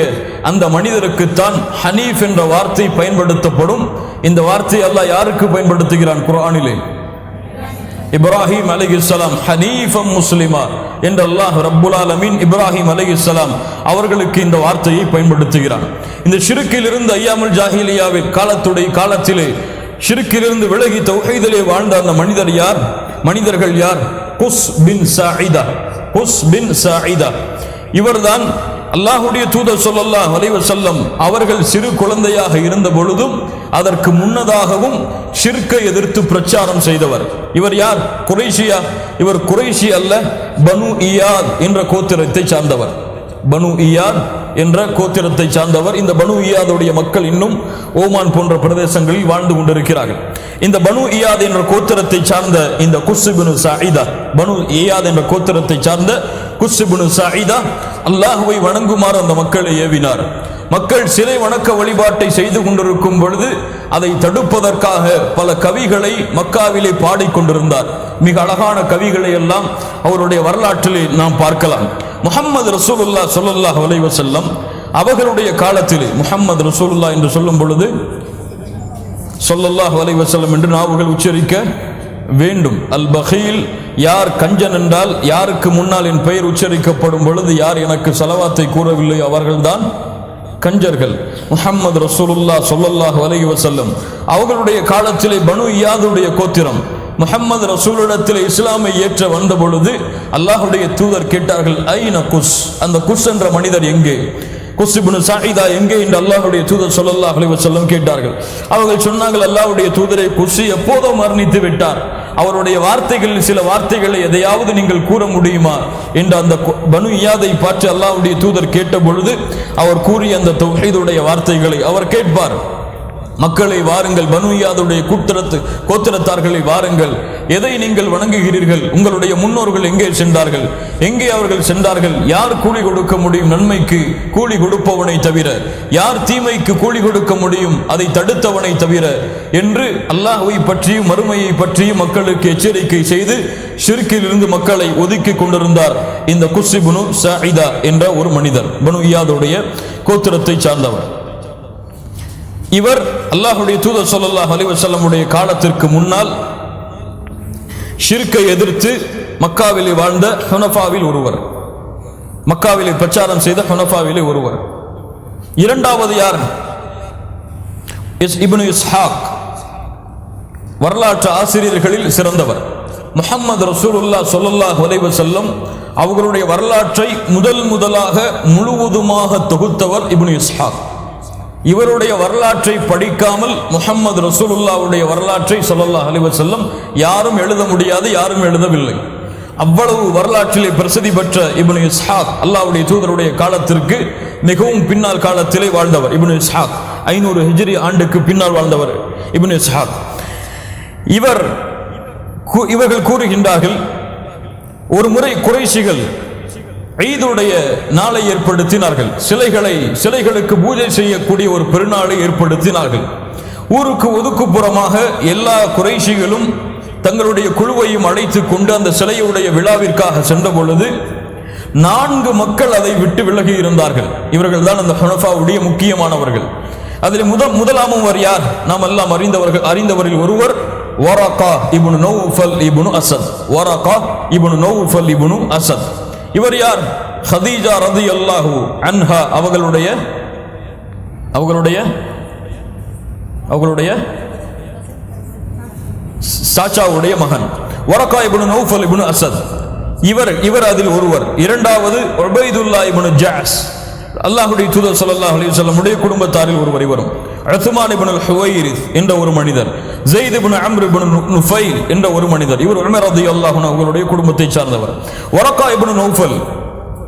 அந்த மனிதருக்குத்தான் ஹனீஃப் என்ற வார்த்தை பயன்படுத்தப்படும். இந்த வார்த்தை அல்லாஹ் யாருக்கு பயன்படுத்துகிறான் குர்ஆனிலே? இப்ராஹிம் அலைஹிஸ்ஸலாம் ஹனீஃபம் முஸ்லிமா என்று அல்லாஹ் ரப்புல் ஆலமீன் இப்ராஹிம் அலைஹிஸ்ஸலாம் அவர்களுக்கு இந்த வார்த்தையை பயன்படுத்துகிறான். இந்த ஷிர்கிலிருந்து ஐயாமுல் ஜாஹிலியாவில் காலத்திலே ஷிர்கிலிருந்து விலகி தௌஹீதிலே வாழ்ந்த அந்த மனிதர்கள் யார்? குஸ் பின் சாயிதா. இவர்தான் அல்லாஹ்வுடைய தூதர் ஸல்லல்லாஹு அலைஹி வஸல்லம் அவர்கள் சிறு குழந்தையாக இருந்த பொழுதும் அதற்கு முன்னதாகவும் ஷிர்க்கை எதிர்த்து பிரச்சாரம் செய்தவர். இவர் யார்? குறைஷியா? இவர் குறைஷி அல்ல, பனு இயாத் என்ற கோத்திரத்தை சார்ந்தவர். பனு இயாத் என்ற கோத்திரத்தை சார்ந்தவர். இந்த பனு இயாதுடைய மக்கள் இன்னும் ஓமான் போன்ற பிரதேசங்களில் வாழ்ந்து கொண்டிருக்கிறார்கள். இந்த பனு இயாத் என்ற கோத்திரத்தை சார்ந்த இந்த குஸ் இப்னு சாயிதா, பனு இயாத் என்ற கோத்திரத்தை சார்ந்த குஸ் இப்னு சாயிதா அல்லாஹ்வை வணங்குமாறு அந்த மக்களை ஏவினார். மக்கள் சிலை வணக்க வழிபாட்டை செய்து கொண்டிருக்கும் பொழுது அதை தடுப்பதற்காக பல கவிகளை மக்காவிலே பாடிக்கொண்டிருந்தார். மிக அழகான கவிகளை எல்லாம் அவருடைய வரலாற்றிலே நாம் பார்க்கலாம். முஹம்மது ரசூலுல்லாஹ் ஸல்லல்லாஹு அலைஹி வஸல்லம் அவர்களுடைய காலத்திலே, முஹம்மது ரசூலுல்லாஹ் என்று சொல்லும் பொழுது ஸல்லல்லாஹு அலைஹி வஸல்லம் என்று நாவுகள் உச்சரிக்க வேண்டும். அல் பகீல், யார் கஞ்சன் என்றால், யாருக்கு முன்னால் என் பெயர் உச்சரிக்கப்படும் பொழுது யார் எனக்கு ஸலவாத்தை கூறவில்லை அவர்கள்தான் கஞ்சர்கள். முஹம்மது ரசூலுல்லாஹ் ஸல்லல்லாஹு அலைஹி வஸல்லம் அவர்களுடைய காலத்திலே பனு இயாதுடைய கோத்திரம் முஹம்மது ரசூலிடத்தில் இஸ்லாமை ஏற்ற வந்த பொழுது அல்லாஹ்வுடைய தூதர் கேட்டார்கள், ஐன குஸ், அந்த குஸ் என்ற மனிதர் எங்கே? குஸ் இப்னு சாயிதா எங்கே என்று அல்லாஹ்வுடைய தூதர் ஸல்லல்லாஹு அலைஹி வஸல்லம் கேட்டார்கள். அவர்கள் சொன்னார்கள், அல்லாஹ்வுடைய தூதரை, குஸ் எப்போதோ மரணித்து விட்டார். அவருடைய வார்த்தைகளில் சில வார்த்தைகளை எதையாவது நீங்கள் கூற முடியுமா என்று அந்த பனு இயாதை பார்த்து அல்லாஹ்வுடைய தூதர் கேட்ட பொழுது அவர் கூறிய அந்த தௌஹீதுடைய வார்த்தைகளை அவர் கேட்பார். மக்களை வாருங்கள், பனு இயாதுடைய கோத்திரத்தார்களை வாருங்கள், எதை நீங்கள் வணங்குகிறீர்கள்? உங்களுடைய முன்னோர்கள் எங்கே சென்றார்கள்? எங்கே அவர்கள் சென்றார்கள்? யார் கூலி கொடுக்க முடியும் நன்மைக்கு? கூலி கொடுப்பவனை தவிர. யார் தீமைக்கு கூலி கொடுக்க முடியும்? அதை தடுத்தவனை தவிர என்று அல்லாஹ்வை பற்றியும் மறுமையை பற்றியும் மக்களுக்கு எச்சரிக்கை செய்து ஷிர்கில் இருந்து மக்களை ஒதுக்கி கொண்டிருந்தார் இந்த குஸ் இப்னு சாயிதா என்ற ஒரு மனிதர், பனு இயாதுடைய கோத்திரத்தை சார்ந்தவர். இவர் அல்லாஹ்வுடைய தூதர் ஸல்லல்லாஹு அலைஹி வஸல்லமுடைய காலத்திற்கு முன்னால் ஷிர்க்கை எதிர்த்து மக்காவிலே வாழ்ந்த ஹுனஃபாவில் ஒருவர், மக்காவிலே பிரச்சாரம் செய்த ஹுனஃபாவிலே ஒருவர். இரண்டாவது யார்? இப்னு இஸ்ஹாக், வரலாற்று ஆசிரியர்களில் சிறந்தவர். முஹம்மது ரசூலுல்லாஹ் ஸல்லல்லாஹு அலைஹி வஸல்லம் அவர்களுடைய வரலாற்றை முதலாக முழுவதுமாக தொகுத்தவர் இப்னு இஸ்ஹாக். இவருடைய வரலாற்றை படிக்காமல் முஹம்மது ரசூலுல்லாஹ்வுடைய வரலாற்றை ஸல்லல்லாஹு அலைஹி வஸல்லம் யாரும் எழுத முடியாது, யாரும் எழுதவில்லை. அவ்வளவு வரலாற்றிலே பிரசித்தி பெற்ற இப்னு இஸ்ஹாக் அல்லாஹ்வுடைய தூதருடைய காலத்திற்கு மிகவும் பின்னால் காலத்திலே வாழ்ந்தவர். இப்னு இஸ்ஹாக் 500 ஹிஜ்ரி ஆண்டுக்கு பின்னால் வாழ்ந்தவர் இப்னு இஸ்ஹாக். இவர்கள் கூறுகின்றார்கள், ஒரு முறை குறைஷிகள் ஈதுடைய நாளை ஏற்படுத்தினார்கள். சிலைகளுக்கு பூஜை செய்யக்கூடிய ஒரு பெருநாளை ஏற்படுத்தினார்கள். ஊருக்கு ஒதுக்குப்புறமாக எல்லா குறைஷிகளும் தங்களுடைய குழுவையும் அழைத்து கொண்டு அந்த சிலையுடைய விழாவிற்காக சென்ற பொழுது 4 மக்கள் அதை விட்டு விலகி இருந்தார்கள். இவர்கள் தான் அந்த ஹுனஃபாவுடைய முக்கியமானவர்கள். அதில் முதலாமவர் யார்? நாம் எல்லாம் அறிந்தவரில் ஒருவர் வரகா இப்னு நௌஃபல் இப்னு அஸத். வரகா இப்னு நௌஃபல் இப்னு அஸத். இவர் யார்? ஹதீஜா ரலியல்லாஹு அன்ஹா அவர்களுடைய சாச்சாவுடைய மகன் வரகா இப்னு நௌஃபல் இப்னு அஸத். இவர் அதில் ஒருவர். இரண்டாவது உபைதுல்லாஹ் இப்னு ஜாஸ், அல்லாஹ்வுடைய தூதர் ஸல்லல்லாஹு அலைஹி வஸல்லம் உடைய குடும்பத்தாரில் ஒருவர். இவரும் உஸ்மான் இப்னு ஹுவைரிஸ் என்ற ஒரு மனிதர், ஸைத் இப்னு அம்ர் இப்னு நுஃபைல் என்ற ஒரு மனிதர். இவர் உமர் ரலியல்லாஹு அன்ஹு அவர்களுடைய குடும்பத்தை சார்ந்தவர். வரகா இப்னு நௌஃபல்.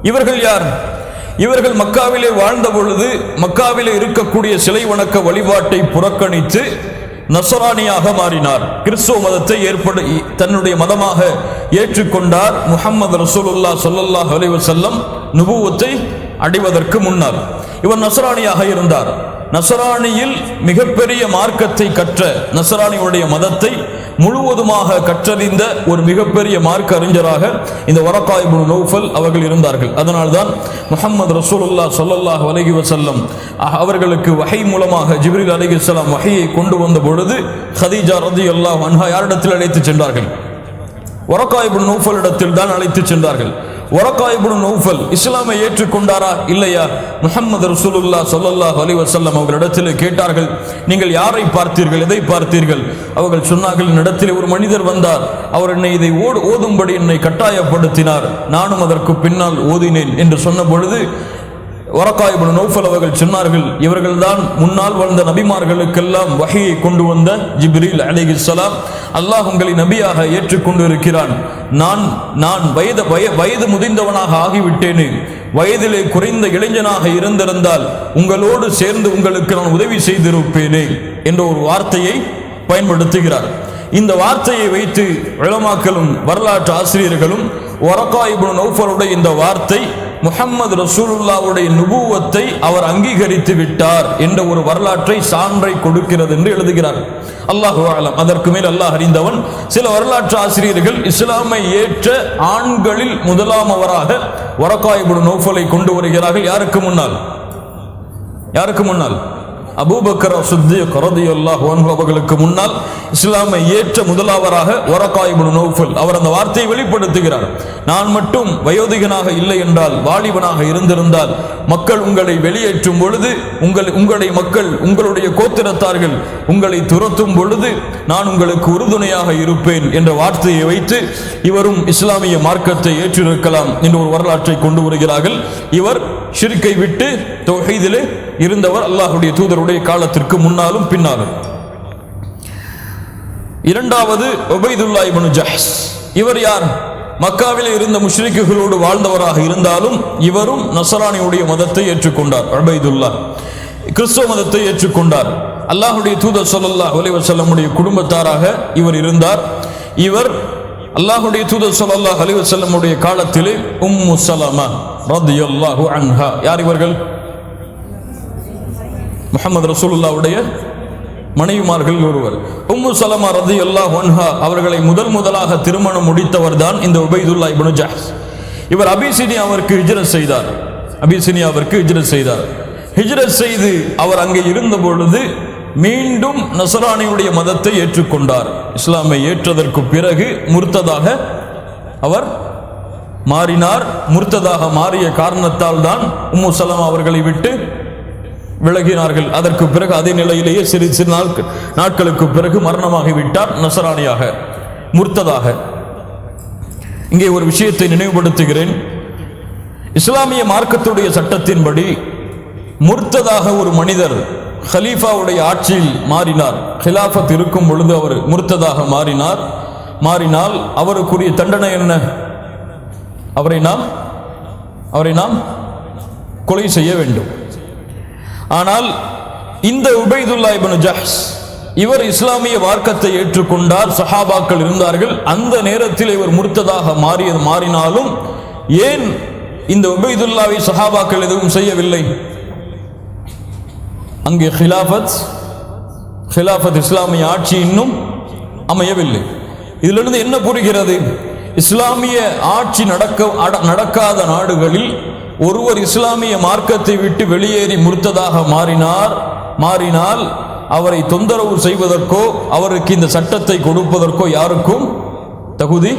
இவர்கள் யார்? இவர்கள் மக்காவிலே வாழ்ந்த பொழுது மக்காவிலே இருக்கக்கூடிய சிலை வணக்க வழிபாட்டை புறக்கணித்து நஸ்ரானியாக மாறினார். கிறிஸ்துவ மதத்தை தன்னுடைய மதமாக ஏற்றுக்கொண்டார். முஹம்மது ரசூலுல்லாஹ் ஸல்லல்லாஹு அலைஹி வஸல்லம் நுபுவத்தை அடைவதற்கு முன்னால் இவர் நஸ்ரானியாக இருந்தார். நஸ்ரானியில் மிகப்பெரிய மார்க்கத்தை கற்ற, நஸ்ரானியுடைய மதத்தை முழுவதுமாக கற்றறிந்த ஒரு மிகப்பெரிய மார்க்க அறிஞராக இந்த வரகா இப்னு நௌஃபல் அவர்கள் இருந்தார்கள். அதனால்தான் முஹம்மது ரசூலுல்லாஹ் ஸல்லல்லாஹு அலைஹி வஸல்லம் அவர்களுக்கு வஹை மூலமாக ஜிப்ரீல் அலைஹிஸ்ஸலாம் வஹையை கொண்டு வந்த பொழுது ஹதீஜா ரலியல்லாஹு அன்ஹா யாரிடத்தில் அழைத்து சென்றார்கள்? வரகா இப்னு நௌஃபல் இடத்தில் தான் அழைத்து சென்றார்கள். வரகா இப்னு நௌஃபல் இஸ்லாமை ஏற்றுக்கொண்டாரா இல்லையா? முஹம்மது ரசூலுல்லாஹ் ஸல்லல்லாஹு அலைஹி வஸல்லம் அவர்களிடத்தில் கேட்டார்கள், நீங்கள் யாரை பார்த்தீர்கள், எதை பார்த்தீர்கள்? அவர்கள் சொன்னார்கள், என்னிடத்தில் ஒரு மனிதர் வந்தார், அவர் என்னை இதை ஓதும்படி என்னை கட்டாயப்படுத்தினார், நானும் அதற்கு பின்னால் ஓதினேன் என்று சொன்ன பொழுது வரகா இப்னு நௌஃபல் அவர்கள் சொன்னார்கள், இவர்கள்தான் முன்னால் வாழ்ந்த நபிமார்களுக்கெல்லாம் வஹியை கொண்டு வந்த ஜிப்ரீல் அலைஹிஸ்ஸலாம். அல்லாஹ் உங்களை நபியாக ஏற்றுக்கொண்டு இருக்கிறான். நான் வயது முதிர்ந்தவனாக ஆகிவிட்டேனே, வயதிலே குறைந்த இளைஞனாக இருந்திருந்தால் உங்களோடு சேர்ந்து உங்களுக்கு நான் உதவி செய்திருப்பேனே என்ற ஒரு வார்த்தையை பயன்படுத்துகிறார். இந்த வார்த்தையை வைத்து உலமாக்களும் வரலாற்று ஆசிரியர்களும் வரகா இப்னு நௌஃபலுடைய இந்த வார்த்தை முஹம்மது ரசூலுல்லாஹ்வுடைய நுபுவத்தை அவர் அங்கீகரித்து விட்டார் என்ற ஒரு வரலாற்றை சான்றை கொடுக்கிறது என்று எழுதுகிறார். அல்லாஹு அலம், அதற்கு மேல் அல்லாஹ் அறிந்தவன். சில வரலாற்று ஆசிரியர்கள் இஸ்லாமை ஏற்ற ஆண்களில் முதலாமவராக வரகா இப்னு நௌஃபலை கொண்டு வருகிறார்கள். யாருக்கு முன்னால்? அபூபக்கர் சித்தீக் ரலியல்லாஹு அன்ஹு அவர்களுக்கு முன்னால் இஸ்லாமை ஏற்ற முதலாவராக வரகா இப்னு நௌஃபல் அவர் அந்த வார்த்தையை வெளிப்படுத்துகிறார். நான் மட்டும் வயோதிகனாக இல்லை என்றால், வாலிபனாக இருந்திருந்தால், மக்கள் உங்களை வெளியேற்றும் பொழுது, உங்களுடைய கோத்திரத்தார்கள் உங்களை துரத்தும் பொழுது நான் உங்களுக்கு உறுதுணையாக இருப்பேன் என்ற வார்த்தையை வைத்து இவரும் இஸ்லாமிய மார்க்கத்தை ஏற்றிருக்கலாம் என்று ஒரு வரலாற்றை கொண்டு வருகிறார்கள். இவர் ஷிர்கை விட்டு தௌஹீதிலே இருந்தவர், அல்லாஹ்வுடைய தூதருடைய காலத்திற்கு முன்னாலும் பின்னாலும். இரண்டாவது உபைதுல்லா இப்னு ஜஹ்ஷ். இவர் யார்? மக்காவிலே இருந்த முஷ்ரிக்குகளோடு வாழ்ந்தவராக இருந்தாலும் இவரும் நஸ்ரானியுடைய மதத்தை ஏற்றுக்கொண்டார். உபைதுல்லா கிறிஸ்தவ மதத்தை ஏற்றுக்கொண்டார். அல்லாஹ்வுடைய தூதர் ஸல்லல்லாஹு அலைஹி வஸல்லமுடைய குடும்பத்தாராக இவர் இருந்தார். இவர் அல்லாஹ்வுடைய தூதர் ஸல்லல்லாஹு அலைஹி வஸல்லமுடைய காலத்திலே உம்மு சலமா ரலியல்லாஹு அன்ஹா, யார் இவர்கள்? முஹம்மது ரசூலுல்லாஹ்வுடைய மனைவிமார்கள் ஒருவர். உம்மு சலமா ரலியல்லாஹு அன்ஹா அவர்களை முதலாக திருமணம் முடித்தவர் தான் இந்த உபைதுல்லா இப்னு ஜஹ்ஷ். இவர் அபிசீனியாவிற்கு ஹிஜ்ரத் செய்தார். ஹிஜ்ரத் செய்து அவர் அங்கே இருந்த பொழுது மீண்டும் நஸ்ரானியுடைய மதத்தை ஏற்றுக்கொண்டார். இஸ்லாமை ஏற்றதற்கு பிறகு முர்த்ததாக அவர் மாறினார். முர்த்ததாக மாறிய காரணத்தால் தான் உம்மு சலமா அவர்களை விட்டு விலகினார்கள். அதற்கு பிறகு அதே நிலையிலேயே சிறு நாட்களுக்கு பிறகு மரணமாகிவிட்டார் நஸ்ரானியாக, முர்த்ததாக. இங்கே ஒரு விஷயத்தை நினைவுபடுத்துகிறேன். இஸ்லாமிய மார்க்கத்துடைய சட்டத்தின்படி முர்த்ததாக ஒரு மனிதர் ஹலீஃபாவுடைய ஆட்சியில் மாறினார், ஹிலாஃபத் இருக்கும் பொழுது அவர் முர்த்ததாக மாறினால் அவருக்குரிய தண்டனை என்ன? அவரை நாம் கொலை செய்ய வேண்டும். ஆனால் இந்த உபைதுல்லா இப்னு ஜஹ்ஷ் இவர் இஸ்லாமிய மார்க்கத்தை ஏற்றுக்கொண்டார், சஹாபாக்கள் இருந்தார்கள். அந்த நேரத்தில் இவர் முர்த்ததாக மாறினாலும் ஏன் இந்த உபைதுல்லாவை சஹாபாக்கள் எதுவும் செய்யவில்லை? அங்கே ஹிலாஃபத் இஸ்லாமிய ஆட்சி இன்னும் அமையவில்லை. இதிலிருந்து என்ன புரிகிறது? இஸ்லாமிய ஆட்சி நடக்காத நாடுகளில் ஒருவர் இஸ்லாமிய மார்க்கத்தை விட்டு வெளியேறி முர்த்ததாக மாறினால் அவரை தொந்தரவு செய்வதற்கோ அவருக்கு இந்த சட்டத்தை கொடுப்பதற்கோ யாருக்கும் தகுதி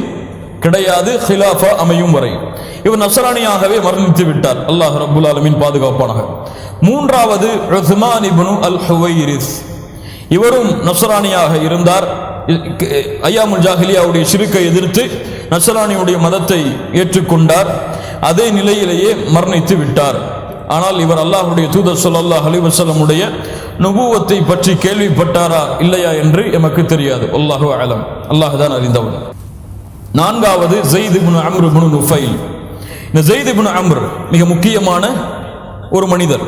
கிடையாது, ஹிலாஃபா அமையும் வரை. இவர் நஸ்ரானியாகவே மரணித்து விட்டார். அல்லாஹ் ரப்புல் ஆலமீன் பாதுகாப்பானாக. மூன்றாவது உஸ்மான் இப்னு அல் ஹுவைரிஸ். இவரும் நஸ்ரானியாக இருந்தார். ஐயாமுல் ஜாஹிலியாவுடைய ஷிர்கை எதிர்த்து நஸ்ரானியுடைய மதத்தை ஏற்றுக்கொண்டார். அதே நிலையிலேயே மரணித்து விட்டார். ஆனால் இவர் அல்லாஹ்வுடைய தூதர் ஸல்லல்லாஹு அலைஹி வஸல்லமுடைய நுபுவத்தை பற்றி கேள்விப்பட்டாரா இல்லையா என்று எமக்கு தெரியாது. அல்லாஹு அலம், அல்லாஹ் தான் அறிந்தவன். நான்காவது ஸைத் இப்னு அம்ர் இப்னு நுஃபைல். இந்த ஸைத் இப்னு அம்ர் மிக முக்கியமான ஒரு மனிதர்.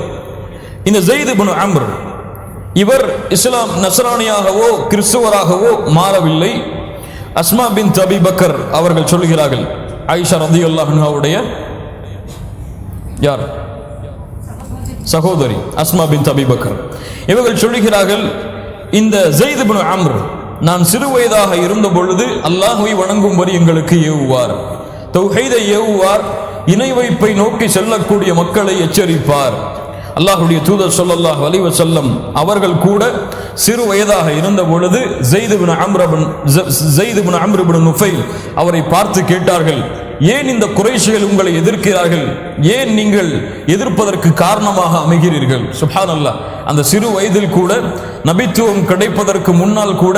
இந்த ஸைத் இப்னு அம்ர் இவர் இஸ்லாம் நஸ்ரானியாகவோ கிறிஸ்துவராகவோ மாறவில்லை. அஸ்மா பின்த் அபி பக்கர் அவர்கள் சொல்கிறார்கள், ஆயிஷா ரலியல்லாஹு அன்ஹாவுடைய யார் சகோதரி அஸ்மா பின்த் அபி பக்கர், இவர்கள் சொல்கிறார்கள், இந்த ஸைத் இப்னு அம்ர் நான் சிறு வயதாக இருந்த பொழுது அல்லாஹ்வை வணங்கும்படி எங்களுக்கு ஏவுவார், தௌஹீதை ஏவுவார், இணை வைப்பை நோக்கி செல்லக்கூடிய மக்களை எச்சரிப்பார். அல்லாஹ்வுடைய தூதர் ஸல்லல்லாஹு அலைஹி வஸல்லம் அவர்கள் கூட சிறு வயதாக இருந்த பொழுது ஸைத் இப்னு அம்ர் இப்னு நுஃபைல் அவரை பார்த்து கேட்டார்கள், ஏன் இந்த குறைஷிகள் உங்களை எதிர்க்கிறார்கள், ஏன் நீங்கள் எதிர்ப்பதற்கு காரணமாக அமைகிறீர்கள். சுப்ஹானல்லாஹ், அந்த சிறு வயதில் கூட நபித்துவம் கிடைப்பதற்கு முன்னால் கூட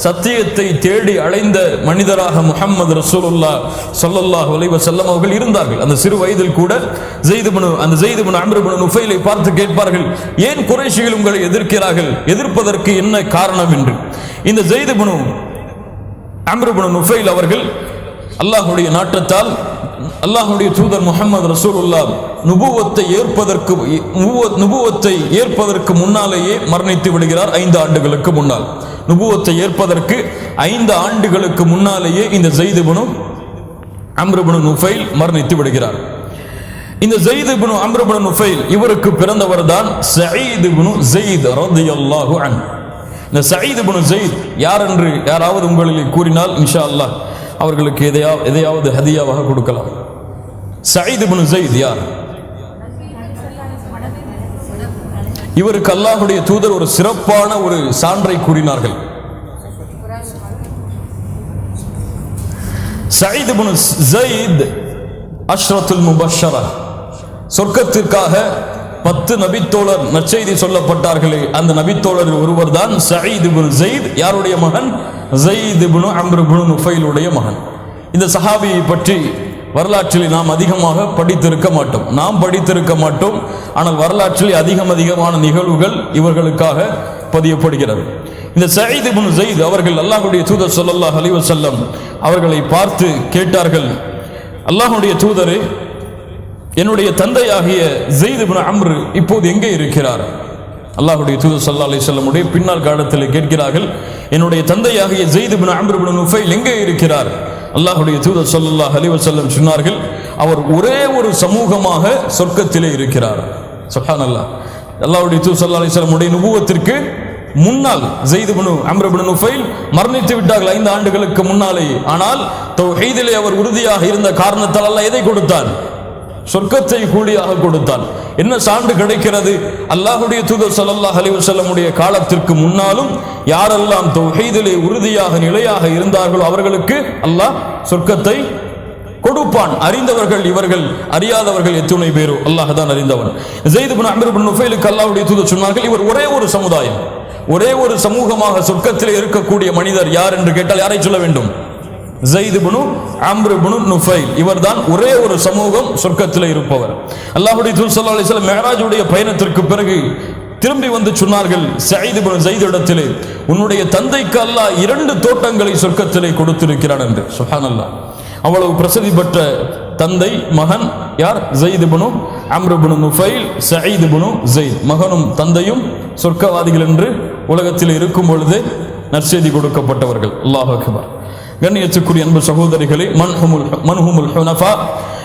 சத்தியத்தை தேடி அலைந்த மனிதராக முஹம்மது ரசூலுல்லாஹ் ஸல்லல்லாஹு அலைஹி வஸல்லம் அவர்கள் இருந்தார்கள். அந்த சிறு வயதில் கூட ஸைத் இப்னு அம்ர் இப்னு நுஃபைலை பார்த்து கேட்பார்கள், ஏன் குறைஷிகள் உங்களை எதிர்க்கிறார்கள், எதிர்ப்பதற்கு என்ன காரணம் என்று. இந்த ஸைத் இப்னு அம்ர் இப்னு நுஃபைல் அவர்கள் அல்லாஹ்வுடைய நாட்டத்தால் அல்லாஹ்வுடைய தூதர் முஹம்மது ரசூலுல்லாஹ் நுபுவத்தை ஏற்பதற்கு முன்னாலேயே மரணித்து விடுகிறார். 5 ஆண்டுகளுக்கு முன்னால், நுபுவத்தை ஏற்பதற்கு 5 ஆண்டுகளுக்கு முன்னாலேயே இந்த ஸைத் இப்னு அம்ர் இப்னு நுஃபைல் மரணித்து விடுகிறார். இந்த ஸைத் இப்னு அம்ர் இப்னு நுஃபைல் இவருக்கு பிறந்தவர் தான் ஸஈத் இப்னு ஸைத் ரலியல்லாஹு அன்ஹு. இந்த ஸஈத் இப்னு ஸைத் யார் என்று யாராவது உங்களில் கூறினால் இன்ஷா அல்லாஹ் அவர்களுக்கு எதையாவது ஹதியாவாக கொடுக்கலாம். ஸஈத் இப்னு ஸைத் யார்? இவருக்கு அல்லாஹ்வுடைய தூதர் ஒரு சிறப்பான ஒரு சான்றை கூறினார்கள். ஸஈத் இப்னு ஸைத் அஷ்ரத்துல் முபஷ்ஷரா, சொர்க்கத்திற்காக 10 நபித்தோழர் நற்செய்தி சொல்லப்பட்டார்களே, அந்த நபித்தோழர் ஒருவர் தான் ஸஈத் இப்னு ஸைத். யாருடைய மகன்? ஸைத் இப்னு அம்ர் இப்னு நுஃபைலுடைய மகன். இந்த சஹாபியை பற்றி வரலாற்றில் நாம் அதிகமாக படித்திருக்க மாட்டோம். ஆனால் வரலாற்றில் அதிகமான நிகழ்வுகள் இவர்களுக்காக பதியப்படுகிறது. இந்த ஸஈத் இப்னு ஸைத் அவர்கள் அல்லாஹ்வுடைய தூதர் ஸல்லல்லாஹு அலைஹி வஸல்லம் அவர்களை பார்த்து கேட்டார்கள், அல்லாஹ்வுடைய தூதரே, என்னுடைய தந்தையாகிய ஸைத் இப்னு அம்ர் இப்போது எங்கே இருக்கிறார்? அல்லாஹ்வுடைய தூதர் ஸல்லல்லாஹு அலைஹி வஸல்லம் உடைய பின்னால் காலத்தில் கேட்கிறார்கள், என்னுடைய தந்தையாகிய ஸைத் இப்னு அம்ர் இப்னு நுஃபைல் எங்கே இருக்கிறார்? அல்லாஹ்வுடைய தூதர் ஸல்லல்லாஹு அலைஹி வஸல்லம் சொன்னார்கள், அவர் ஒரே ஒரு சமூகமாக சொர்க்கத்திலே இருக்கிறார். சுப்ஹானல்லாஹ், அல்லாஹ்வுடைய தூதர் ஸல்லல்லாஹு அலைஹி வஸல்லம் உடைய நுபுவத்திற்கு முன்னால் ஸைத் இப்னு அம்ர் இப்னு நுஃபைல் மரணித்து விட்டார்கள் 5 ஆண்டுகளுக்கு முன்னாலே. ஆனால் தௌஹீதிலே அவர் உறுதியாக இருந்த காரணத்தால் அல்லாஹ் எதை கொடுத்தான்? சொர்க்கத்தை கூலியாக கொடுத்தான். என்ன சான்று கிடைக்கிறது? அல்லாஹ்வுடைய தூதர் ஸல்லல்லாஹு அலைஹி வஸல்லம் உடைய காலத்திற்கு முன்னாலும் யாரெல்லாம் தௌஹீதிலே உறுதியாக நிலையாக இருந்தார்களோ அவர்களுக்கு அல்லாஹ் சொர்க்கத்தை கொடுப்பான். அறிந்தவர்கள் இவர்கள், அறியாதவர்கள் எத்தனை பேரோ அல்லாஹ் தான் அறிந்தவன். ஸைத் இப்னு அம்ர் இப்னு நுஃபைலுக்கு அல்லாஹ்வுடைய தூதர் சொன்னார்கள், இவர் ஒரே ஒரு சமுதாயம், ஒரே ஒரு சமூகமாக சொர்க்கத்திலே இருக்கக்கூடிய மனிதர் யார் என்று கேட்டால் யாரை சொல்ல வேண்டும்? ஸைத் இப்னு அம்ர் இப்னு நுஃபைல். இவர்தான் ஒரே ஒரு சமூகம் சொர்க்கத்திலே இருப்பவர். அல்லாஹ்வுடைய தூதர் ஸல்லல்லாஹு அலைஹி வஸல்லம் மிஅராஜுடைய பயணத்திற்கு பிறகு திரும்பி வந்து சொன்னார்கள் ஸஈத் இப்னு ஸைத் இடத்திலே, உன்னுடைய தந்தைக்கு அல்லாஹ் 2 தோட்டங்களை சொர்க்கத்திலே கொடுத்திருக்கிறான் என்று. சுப்ஹானல்லாஹ், அவ்வளவு பிரசித்தி பெற்ற தந்தை மகன் யார்? ஸைத் இப்னு அம்ர் இப்னு நுஃபைல், ஸஈத் இப்னு ஸைத். மகனும் தந்தையும் சொர்க்கவாதிகள் என்று உலகத்தில் இருக்கும் பொழுது நற்செய்தி கொடுக்கப்பட்டவர்கள். அல்லாஹ் அக்பர். கண்ணியத்துக்குரிய அன்பு சகோதரிகளே, மன்ஹுமுல் ஹுனஃபா,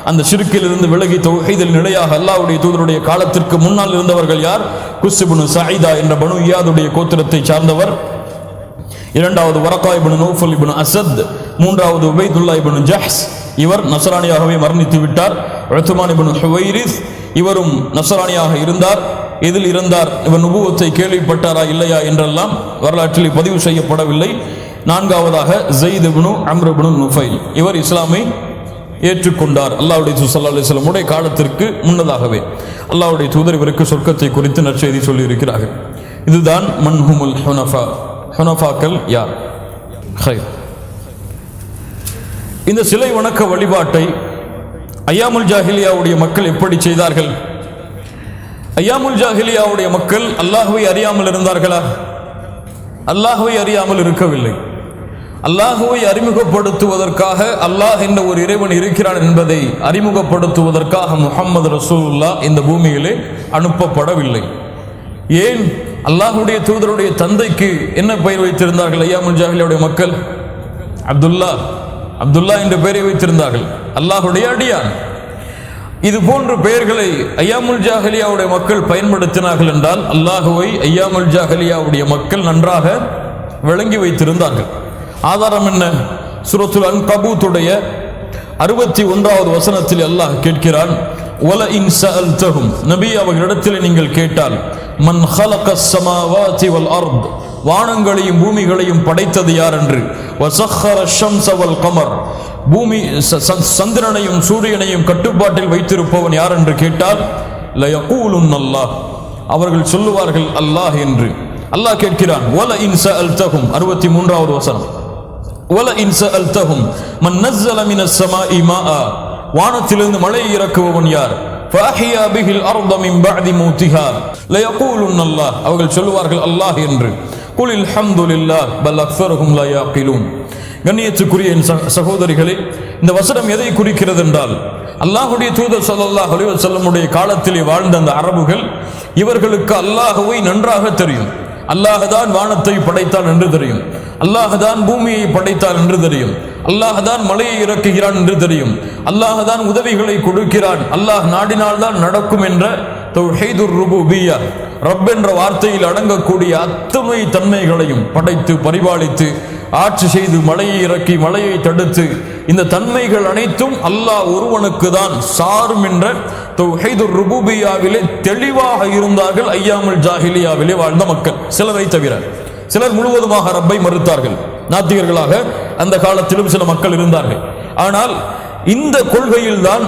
அந்த ஷிர்கிலிருந்து விலகி தௌஹீதில் நிலையாக அல்லாஹ்வுடைய தூதருடைய காலத்திற்கு முன்னால் இருந்தவர்கள் யார்? குஸ் இப்னு ஸஈதா என்ற பனு இயாதுடைய கோத்திரத்தை சார்ந்தவர். 2வது வரகா இப்னு நௌஃபல் இப்னு அஸத், 3வது உபைதுல்லா இப்னு ஜஹ்ஸ், இவர் நஸ்ரானியாகவே மரணித்து விட்டார். உத்மான் இப்னு ஹுவைரிஸ், இவரும் நஸ்ரானியாக இருந்தார். எதில் இருந்தார்? இவர் நுபுவத்தை கேள்விப்பட்டாரா இல்லையா என்றெல்லாம் வரலாற்றில் பதிவு செய்யப்படவில்லை. 4வதாக ஸைத் இப்னு அம்ர் இப்னு நுஃபைல், இவர் இஸ்லாமை ஏற்றுக்கொண்டார் அல்லாஹ்வுடைய தூதர் ஸல்லல்லாஹு அலைஹி வஸல்லம் உடைய காலத்திற்கு முன்னதாகவே. அல்லாஹ்வுடைய தூதர் இவருக்கு சொர்க்கத்தை குறித்து நற்செய்தி சொல்லி இருக்கிறார்கள். இதுதான் மன்ஹுமுல் ஹுனஃபா. ஹுனஃபாக்கள் யார்? ஹைர். இந்த சிலை வணக்க வழிபாட்டை ஐயாமுல் ஜாஹிலியாவுடைய மக்கள் எப்படி செய்தார்கள்? ஐயாமுல் ஜாஹிலியாவுடைய மக்கள் அல்லாஹ்வை அறியாமல் இருந்தார்களா? அல்லாஹ்வை அறியாமல் இருக்கவில்லை. அல்லாஹ்வை அறிமுகப்படுத்துவதற்காக, அல்லாஹ் என்ற ஒரு இறைவன் இருக்கிறான் என்பதை அறிமுகப்படுத்துவதற்காக முஹம்மது ரசூலுல்லாஹ் இந்த பூமியிலே அனுப்பப்படவில்லை. ஏன்? அல்லாஹ்வுடைய தூதருடைய தந்தைக்கு என்ன பெயர் வைத்திருந்தார்கள் ஐயாமுல் ஜாஹிலியாவுடைய மக்கள்? அப்துல்லா என்ற பெயரை வைத்திருந்தார்கள். அல்லாஹ்வுடைய அடியான். இது போன்ற பெயர்களை ஐயாமுல் ஜாஹிலியாவுடைய மக்கள் பயன்படுத்தினார்கள் என்றால் அல்லாஹ்வை ஐயாமுல் ஜாஹிலியாவுடைய மக்கள் நன்றாக விளங்கி வைத்திருந்தார்கள். ஆதாரம் என்ன? சூரத்துல் அன்கபூத்துடைய 61வது வசனத்தில் அல்லாஹ் கேட்கிறான், வல இன் ஸஅல்தஹும், நபி அவர்களிடத்தில் நீங்கள் கேட்டால், மன் ஹலகஸ் ஸமாவாதி வல் அர்த், வானங்களையும் பூமிகளையும் படைத்தது யார் என்று. வஸஹர ஷம்ஸ வல் கமர், பூமி சந்திரனையும் சூரியனையும் கட்டுப்பாட்டில் வைத்திருப்பவன் யார் என்று கேட்டால் லயகூலுன் அல்லாஹ், அவர்கள் சொல்லுவார்கள் அல்லாஹ் என்று. அல்லாஹ் கேட்கிறான், வல இன் சஅல்தஹும் 63வது வசனம், வல இன் சஅல்தஹும் மன் நஸல மினஸ் ஸமாஇ மாஆ, வானத்திலிருந்து மழை இறக்குபவன் யார். ஃபஅஹ்யா பிஹில் அர்த மின் பஅதி மௌதிஹா லயகூலுன் அல்லாஹ், அவர்கள் சொல்லுவார்கள் அல்லாஹ் என்று. குலில் ஹம்துலில்லாஹ் பல் அக்ஸருஹும் லா யாகிலூன். கண்ணியத்துக்குரிய சகோதரிகளே, இந்த வசனம் எதை குறிக்கிறது என்றால், அல்லாஹ்வுடைய தூதர் ஸல்லல்லாஹு அலைஹி வஸல்லமுடைய காலத்திலே வாழ்ந்த அந்த அரபுகள், இவர்களுக்கு அல்லாஹ்வை நன்றாக தெரியும். அல்லாஹ் தான் வானத்தை படைத்தான் என்று தெரியும், அல்லாஹ் தான் பூமியை படைத்தான் என்று தெரியும், அல்லாஹ் தான் மலையை இறக்குகிறான் என்று தெரியும், அல்லாஹ் தான் உதவிகளை கொடுக்கிறான், அல்லாஹ் நாடினால் தான் நடக்கும் என்ற தௌஹீதுர் ருபூபிய்யா, ரப் என்ற வார்த்தையில் அடங்கக்கூடிய அத்தனை தன்மைகளையும் படைத்து பரிபாலித்து ஆட்சி செய்து மலையை இறக்கி மலையை தடுத்து, இந்த தன்மைகள் அனைத்தும் அல்லாஹ் ஒருவனுக்கு தான் சாரும் என்ற தௌஹீதுர் ருபூபிய்யாவிலே தெளிவாக இருந்தார்கள் ஐயாமுல் ஜாஹிலியாவிலே வாழ்ந்த மக்கள், சிலரை தவிர. சிலர் முழுவதுமாக ரப்பை மறுத்தார்கள், நாத்திகர்களாக அந்த காலத்திலும் சில மக்கள் இருந்தார்கள். ஆனால் இந்த கொள்கையில் தான்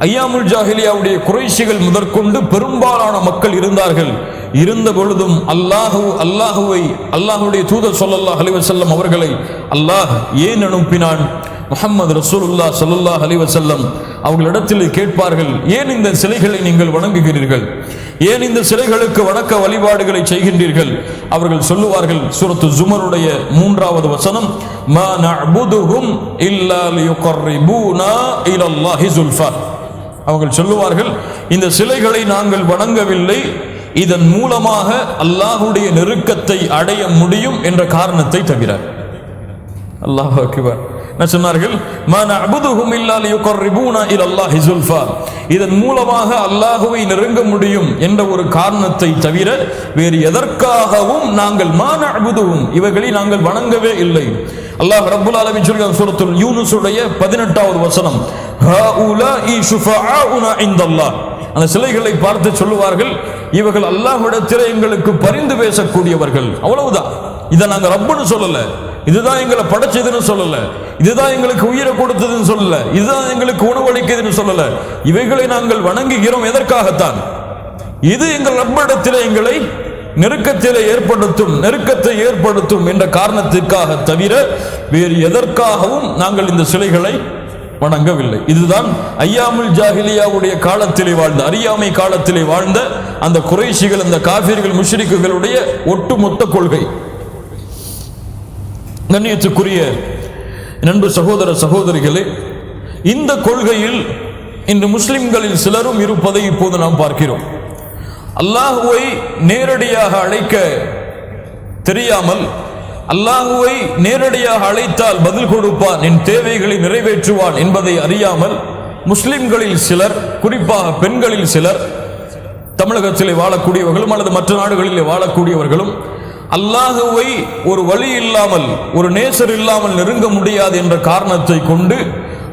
ஐயாமுல் ஜாஹிலியாவுடைய குறைஷிகள் முதற்கொண்டு பெரும்பாலான மக்கள் இருந்தார்கள். இருந்த பொழுதும் அல்லாஹுடைய தூதர் ஸல்லல்லாஹு அலைஹி வஸல்லம் அவர்களை அல்லாஹ் ஏன் அனுப்பினான்? முஹம்மது ரசூலுல்லாஹ் ஸல்லல்லாஹு அலைஹி வஸல்லம் அவர்களிடத்தில் கேட்பார்கள், ஏன் இந்த சிலைகளை நீங்கள் வணங்குகிறீர்கள், ஏன் இந்த சிலைகளுக்கு வணக்க வழிபாடுகளை செய்கின்றீர்கள்? அவர்கள் சொல்லுவார்கள், சூரத்து ஜுமருடைய 3வது வசனம், மா நஅபுதுஹும் இல்லா லியுகர்ரிபூனா இலல்லாஹி ஸுல்ஃபா. அவர்கள் சொல்லுவார்கள், இந்த சிலைகளை நாங்கள் வணங்கவில்லை, இதன் மூலமாக அல்லாஹ்வுடைய நெருக்கத்தை அடைய முடியும் என்ற காரணத்தை தவிர. அல்லாஹ் அக்பர். என்ன சொன்னார்கள்? மா நஅபுதுஹும் இல்லா லியுகர்ரிபூனா இலல்லாஹி ஸுல்ஃபா, இதன் மூலமாக அல்லாஹ்வை நெருங்க முடியும் என்ற ஒரு காரணத்தை தவிர வேறு எதற்காகவும் நாங்கள் மா நஅபுதுஹும், இவர்களை நாங்கள் வணங்கவே இல்லை. அல்லாஹ் ரப்புல் ஆலமீன் சொல்கிறான் சூரத்துல் யூனுஸுடைய 18வது வசனம், ஹாஉலாஇ ஷுஃபஆஉனா இன்தல்லாஹ், அந்த சிலைகளை பார்த்து சொல்லுவார்கள், இவர்கள் அல்லாஹ்விடத்திலே எங்களுக்கு பரிந்து பேசக்கூடியவர்கள், அவ்வளவுதான். இதை நாங்க ரப்புன்னு சொல்லல, இதுதான் எங்களை படைச்சதுன்னு சொல்லல, இதுதான் எங்களுக்கு உயிரை கொடுத்ததுன்னு சொல்லல, இதுதான் எங்களுக்கு உணவளிக்குதுன்னு சொல்லல, இவைகளை நாங்கள் வணங்குகிறோம் எதற்காகத்தான்? இது எங்கள் ரப்பிடத்திலே எங்களை நெருக்கத்தை ஏற்படுத்தும் என்ற காரணத்திற்காக தவிர வேறு எதற்காகவும் நாங்கள் இந்த சிலைகளை வணங்கவில்லை. இதுதான் ஐயாமுல் ஜாஹிலியாவுடைய காலத்திலே வாழ்ந்த, அறியாமை காலத்திலே வாழ்ந்த அந்த குறைஷிகள், அந்த காஃபிர்கள், முஷ்ரிக்குகளுடைய ஒட்டுமொத்த கொள்கை. கண்ணியத்துக்குரிய நண்பு சகோதர சகோதரிகளே, இந்த கொள்கையில் இன்று முஸ்லிம்களில் சிலரும் இருப்பதை இப்போது நாம் பார்க்கிறோம். அல்லாஹுவை நேரடியாக அழைக்க தெரியாமல், அல்லாஹுவை நேரடியாக அழைத்தால் பதில் கொடுப்பான், என் தேவைகளை நிறைவேற்றுவான் என்பதை அறியாமல் முஸ்லிம்களில் சிலர், குறிப்பாக பெண்களில் சிலர், தமிழகத்திலே வாழக்கூடியவர்களும் அல்லது மற்ற நாடுகளிலே வாழக்கூடியவர்களும் அல்லாஹுவை ஒரு வழி இல்லாமல், ஒரு நேசர் இல்லாமல் நெருங்க முடியாது என்ற காரணத்தை கொண்டு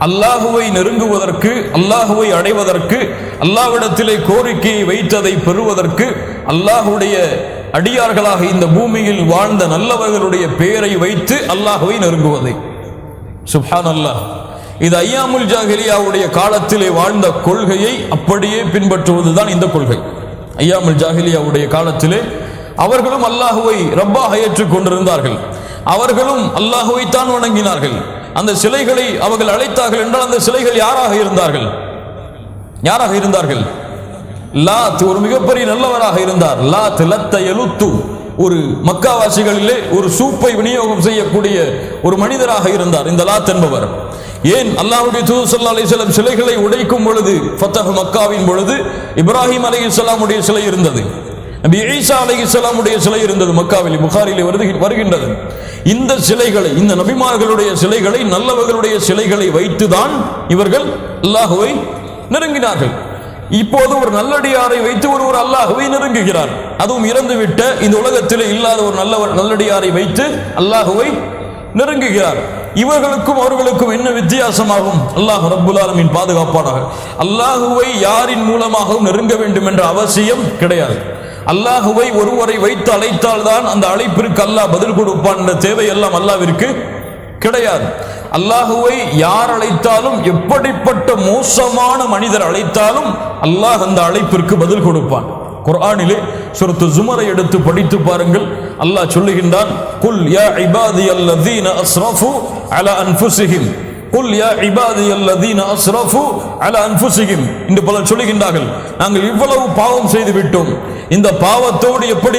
அல்லாஹுவை நெருங்குவதற்கு, அல்லாஹுவை அடைவதற்கு, அல்லாஹ்விடத்திலே கோரிக்கையை வைத்ததை பெறுவதற்கு அல்லாஹுடைய அடியார்களாக இந்த பூமியில் வாழ்ந்த நல்லவர்களுடைய பெயரை வைத்து அல்லாஹுவை நெருங்குவதை. சுப்ஹானல்லாஹ். இது ஐயாமுல் ஜாஹிலியாவுடைய காலத்திலே வாழ்ந்த கொள்கையை அப்படியே பின்பற்றுவதுதான் இந்த கொள்கை. ஐயாமுல் ஜாஹிலியாவுடைய காலத்திலே அவர்களும் அல்லாஹுவை ரப்பாக ஏற்றுக் கொண்டிருந்தார்கள், அவர்களும் அல்லாஹுவை தான் வணங்கினார்கள். அந்த சிலைகளை அவர்கள் அழைத்தார்கள் என்றால் அந்த சிலைகள் யாராக இருந்தார்கள்? லாத் ஒரு மிகப்பெரிய நல்லவராக இருந்தார். லாத் லத்த எலுத்து, ஒரு மக்காவாசிகளிலே ஒரு சூப்பை விநியோகம் செய்யக்கூடிய ஒரு மனிதராக இருந்தார் இந்த லாத் என்பவர். ஏன் அல்லாஹ்வுடைய தூதர் ஸல்லல்லாஹு அலைஹி வஸல்லம் சிலைகளை உடைக்கும் பொழுது, ஃபத்ஹ் மக்காவின் பொழுது இப்ராஹிம் அலைஹிஸ்ஸலாமுடைய சிலை இருந்தது, நபி ஈசா அலைஹிஸ்ஸலாமுடைய சிலை இருந்தது, மக்காவில் புகாரிலே வருகின்றது. இந்த சிலைகளை, இந்த நபிமார்களுடைய சிலைகளை, நல்லவர்களுடைய சிலைகளை வைத்துதான் இவர்கள் அல்லாஹுவை நெருங்கினார்கள். இப்போது ஒரு நல்லடியாரை வைத்து ஒருவர் அல்லாஹுவை நெருங்குகிறார், அதுவும் இறந்துவிட்ட இந்த உலகத்திலே இல்லாத ஒரு நல்லடியாரை வைத்து அல்லாஹுவை நெருங்குகிறார். இவர்களுக்கும் அவர்களுக்கும் என்ன வித்தியாசமாகும்? அல்லாஹ் ரப்புல் ஆலமீன் பாதுகாப்பானாக. அல்லாஹுவை யாரின் மூலமாகவும் நெருங்க வேண்டும் என்ற அவசியம் கிடையாது. அல்லாஹுவை ஒருவரை வைத்து அழைத்தால் தான் அந்த அழைப்பிற்கு அல்லாஹ் பதில் கொடுப்பான் என்ற தேவை எல்லாம் அல்லாஹ்விற்கு கிடையாது. அல்லாஹுவை யார் அழைத்தாலும், எப்படிப்பட்ட மோசமான மனிதர் அழைத்தாலும் அல்லாஹ் அந்த அழைப்பிற்கு பதில் கொடுப்பான். குர்ஆனிலே சூரத்து ஜுமரை எடுத்து படித்து பாருங்கள். அல்லாஹ் சொல்லுகின்றான், குல் யா இபாதியல்லதீன அஸ்ரஃபு அலா அன்ஃபுஸிஹிம், குல் யா இபாதியல்லதீன அஸ்ரஃபு அலா அன்ஃபுஸிஹிம். இன்று பலர் சொல்லுகின்றார்கள், நாங்கள் இவ்வளவு பாவம் செய்து விட்டோம், இந்த பாவத்தோடு எப்படி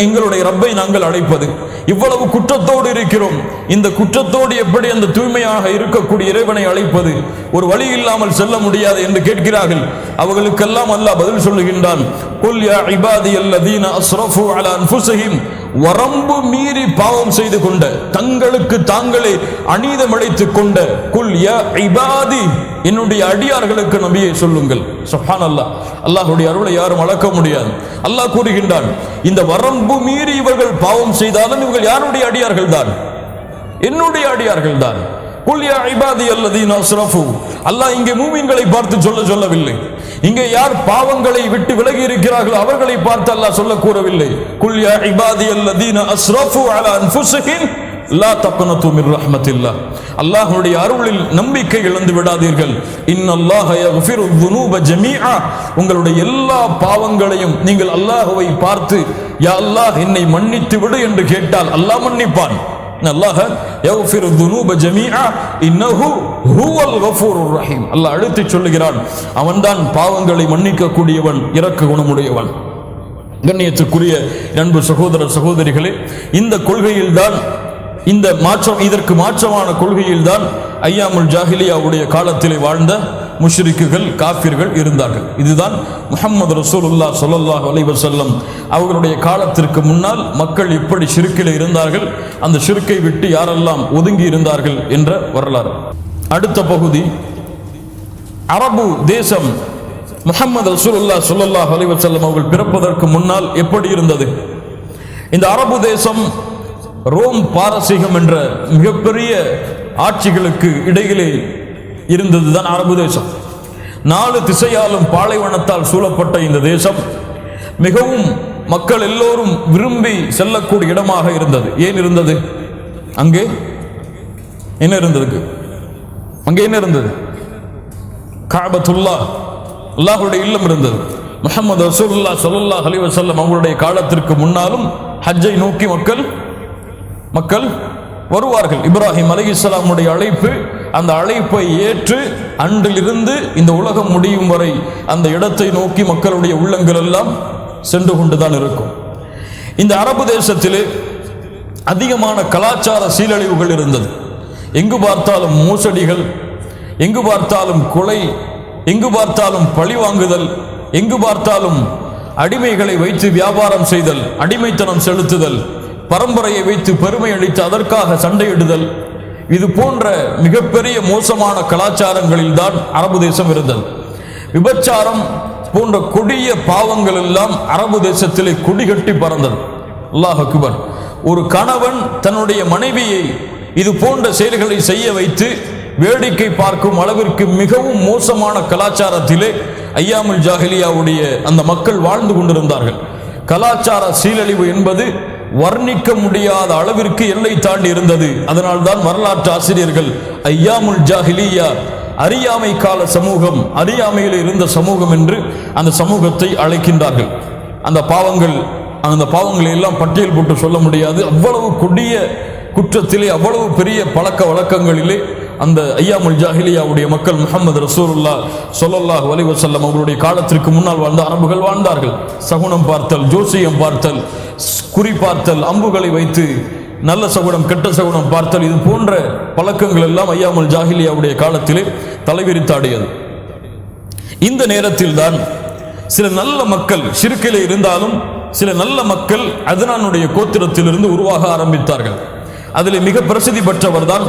எங்களுடைய ரப்பை நாங்கள் அழைப்பது? இவ்வளவு குற்றத்தோடு இருக்கிறோம், இந்த குற்றத்தோடு எப்படி அந்த தூய்மையாக இருக்கக்கூடிய இறைவனை அழைப்பது? ஒரு வழி இல்லாமல் செல்ல முடியாது என்று கேட்கிறார்கள். அவர்களுக்கெல்லாம் அல்லாஹ் பதில் சொல்லுகின்றான், குல் யா இபாதியல்லதீன அஸ்ரஃபு அலா அன்ஃபுஸிஹிம், வரம்பு மீறி பாவம் செய்து கொண்ட, தங்களுக்கு தாங்களே அநீதம் இழைத்துக் கொண்ட, குல் யா இபாதி, என்னுடைய அடியார்களுக்கு நபியை சொல்லுங்கள். சுப்ஹானல்லாஹ், அல்லாஹ்வுடைய அருளை யாரும் அளக்க முடியாது. அல்லாஹ் கூறுகின்றான், இந்த வரம்பு மீறி இவர்கள் பாவம் செய்தாலும் இவர்கள் யாருடைய அடியார்கள் தான்? என்னுடைய அடியார்கள் தான். குல் யா இபாதியல்லதீன அஸ்ரஃபு, அல்லாஹ் இங்கே மூமின்களை பார்த்து சொல்லவில்லை. இங்கே யார் பாவங்களை விட்டு விலகி இருக்கிறார்களோ அவர்களை பார்த்து அல்லாஹ் சொல்ல கூறவில்லை. குல் யா இபாதியல்லதீன அஸ்ரஃபு அலா அன்ஃபுஸிஹிம் லா தக்னது மிர் ரஹ்மத்தில்லாஹ், அல்லாஹ்வுடைய அருளில் நம்பிக்கை இழந்து விடாதீர்கள். இன்னல்லாஹ யக்ஃபிரு ذுனூப ஜமீஆ, உங்களுடைய எல்லா பாவங்களையும் நீங்கள் அல்லாஹ்வை பார்த்து யா அல்லாஹ் என்னை மன்னித்து விடு என்று கேட்டால் அல்லாஹ் மன்னிப்பான். அல்லாஹ் யக்ஃபிரு ذுனூப ஜமீஆ இன்னஹு ஹுவல் கஃபூருர் ரஹீம். அல்லாஹ் அடுத்து சொல்லுகிறான், அவன்தான் பாவங்களை மன்னிக்க கூடியவன், இரக்க குணமுடையவன். கண்ணியத்துக்குரிய அன்பு சகோதர சகோதரிகளே, இந்த கொள்கையில்தான், இந்த மாற்றம், இதற்கு மாற்றமான கொள்கையில் தான் ஐயாமுல் ஜாஹிலியாவுடைய காலத்திலே வாழ்ந்த முஷ்ரிக்குகள், காஃபிர்கள் இருந்தார்கள். இதுதான் முஹம்மது ரசூலுல்லாஹ் ஸல்லல்லாஹு அலைஹி வஸல்லம் அவர்களுடைய காலத்திற்கு முன்னால் மக்கள் எப்படி ஷிர்கில் இருந்தார்கள், அந்த ஷிர்கை விட்டு யாரெல்லாம் ஒதுங்கி இருந்தார்கள் என்ற வரலாறு. அடுத்த பகுதி, அரபு தேசம் முஹம்மது ரசூலுல்லாஹ் ஸல்லல்லாஹு அலைஹி வஸல்லம் அவர்கள் பிறப்பதற்கு முன்னால் எப்படி இருந்தது? இந்த அரபு தேசம் ரோம் பாரசீகம் என்ற மிகப்பெரிய ஆட்சிகளுக்கு இடையிலே இருந்ததுதான் அரபு தேசம். 4 திசையாலும் பாலைவனத்தால் சூழப்பட்ட இந்த தேசம் மிகவும் மக்கள் எல்லோரும் விரும்பி செல்லக்கூடிய இடமாக இருந்தது. ஏன் இருந்தது? அங்கே என்ன இருந்தது? அங்கே என்ன இருந்தது? கஅபத்துல்லாஹ், அல்லாஹ்வுடைய இல்லம் இருந்தது. முஹம்மது ரசூலுல்லாஹ் ஸல்லல்லாஹு அலைஹி வஸல்லம் அவங்களுடைய காலத்திற்கு முன்னாலும் ஹஜ்ஜை நோக்கி மக்கள் வருவார்கள். இப்ராஹிம் அலைஹிஸ்ஸலாமுடைய அழைப்பு, அந்த அழைப்பை ஏற்று அன்றிலிருந்து இந்த உலகம் முடியும் வரை அந்த இடத்தை நோக்கி மக்களுடைய உள்ளங்கள் எல்லாம் சென்று கொண்டுதான் இருக்கும். இந்த அரபு தேசத்திலே அதிகமான கலாச்சார சீரழிவுகள் இருந்தது. எங்கு பார்த்தாலும் மோசடிகள், எங்கு பார்த்தாலும் கொலை, எங்கு பார்த்தாலும் பழிவாங்குதல், எங்கு பார்த்தாலும் அடிமைகளை வைத்து வியாபாரம் செய்தல், அடிமைத்தனம் செலுத்துதல், பரம்பரையை வைத்து பெருமை அளித்து அதற்காக சண்டையிடுதல், இது போன்ற மிகப்பெரிய மோசமான கலாச்சாரங்களில் தான் அரபு தேசம் இருந்தது. விபச்சாரம் போன்ற கொடிய பாவங்கள் எல்லாம் அரபு தேசத்திலே கொடிகட்டி பறந்தது. அல்லாஹ் அக்பர். ஒரு கணவன் தன்னுடைய மனைவியை இது போன்ற செயல்களை செய்ய வைத்து வேடிக்கை பார்க்கும் அளவிற்கு மிகவும் மோசமான கலாச்சாரத்திலே ஐயாமுல் ஜாஹிலியாவுடைய அந்த மக்கள் வாழ்ந்து கொண்டிருந்தார்கள். கலாச்சார சீரழிவு என்பது வர்ணிக்க முடியாத அளவிற்கு எல்லை தாண்டி இருந்தது. அதனால்தான் வரலாற்று ஆசிரியர்கள் ஐயாமுல் ஜாஹிலியா, அறியாமை கால சமூகம், அறியாமையில் இருந்த சமூகம் என்று அந்த சமூகத்தை அழைக்கின்றார்கள். அந்த பாவங்களை எல்லாம் பட்டியல் போட்டு சொல்ல முடியாது. அவ்வளவு கொடிய குற்றத்திலே, அவ்வளவு பெரிய பழக்க வழக்கங்களிலே அந்த ஐயாமுல் ஜாஹிலியாவுடைய மக்கள் முஹம்மது ரசூலுல்லாஹ் ஸல்லல்லாஹு அலைஹி வஸல்லம் அவருடைய காலத்திற்கு முன்னால் வாழ்ந்த அரபுகள் வாழ்ந்தார்கள். சகுனம் பார்த்தல், ஜோசியம் பார்த்தல், குறி பார்த்தல், அம்புகளை வைத்து நல்ல சகுனம் கெட்ட சகுனம் பார்த்தல், இது போன்ற பழக்கங்கள் எல்லாம் ஐயாமுல் ஜாஹிலியாவுடைய காலத்திலே தலைவிரித்தாடியது. இந்த நேரத்தில் தான் சில நல்ல மக்கள், ஷிர்கிலே இருந்தாலும் சில நல்ல மக்கள் அத்னானுடைய கோத்திரத்திலிருந்து உருவாக ஆரம்பித்தார்கள். அதில் மிக பிரசித்தி பெற்றவர் தான்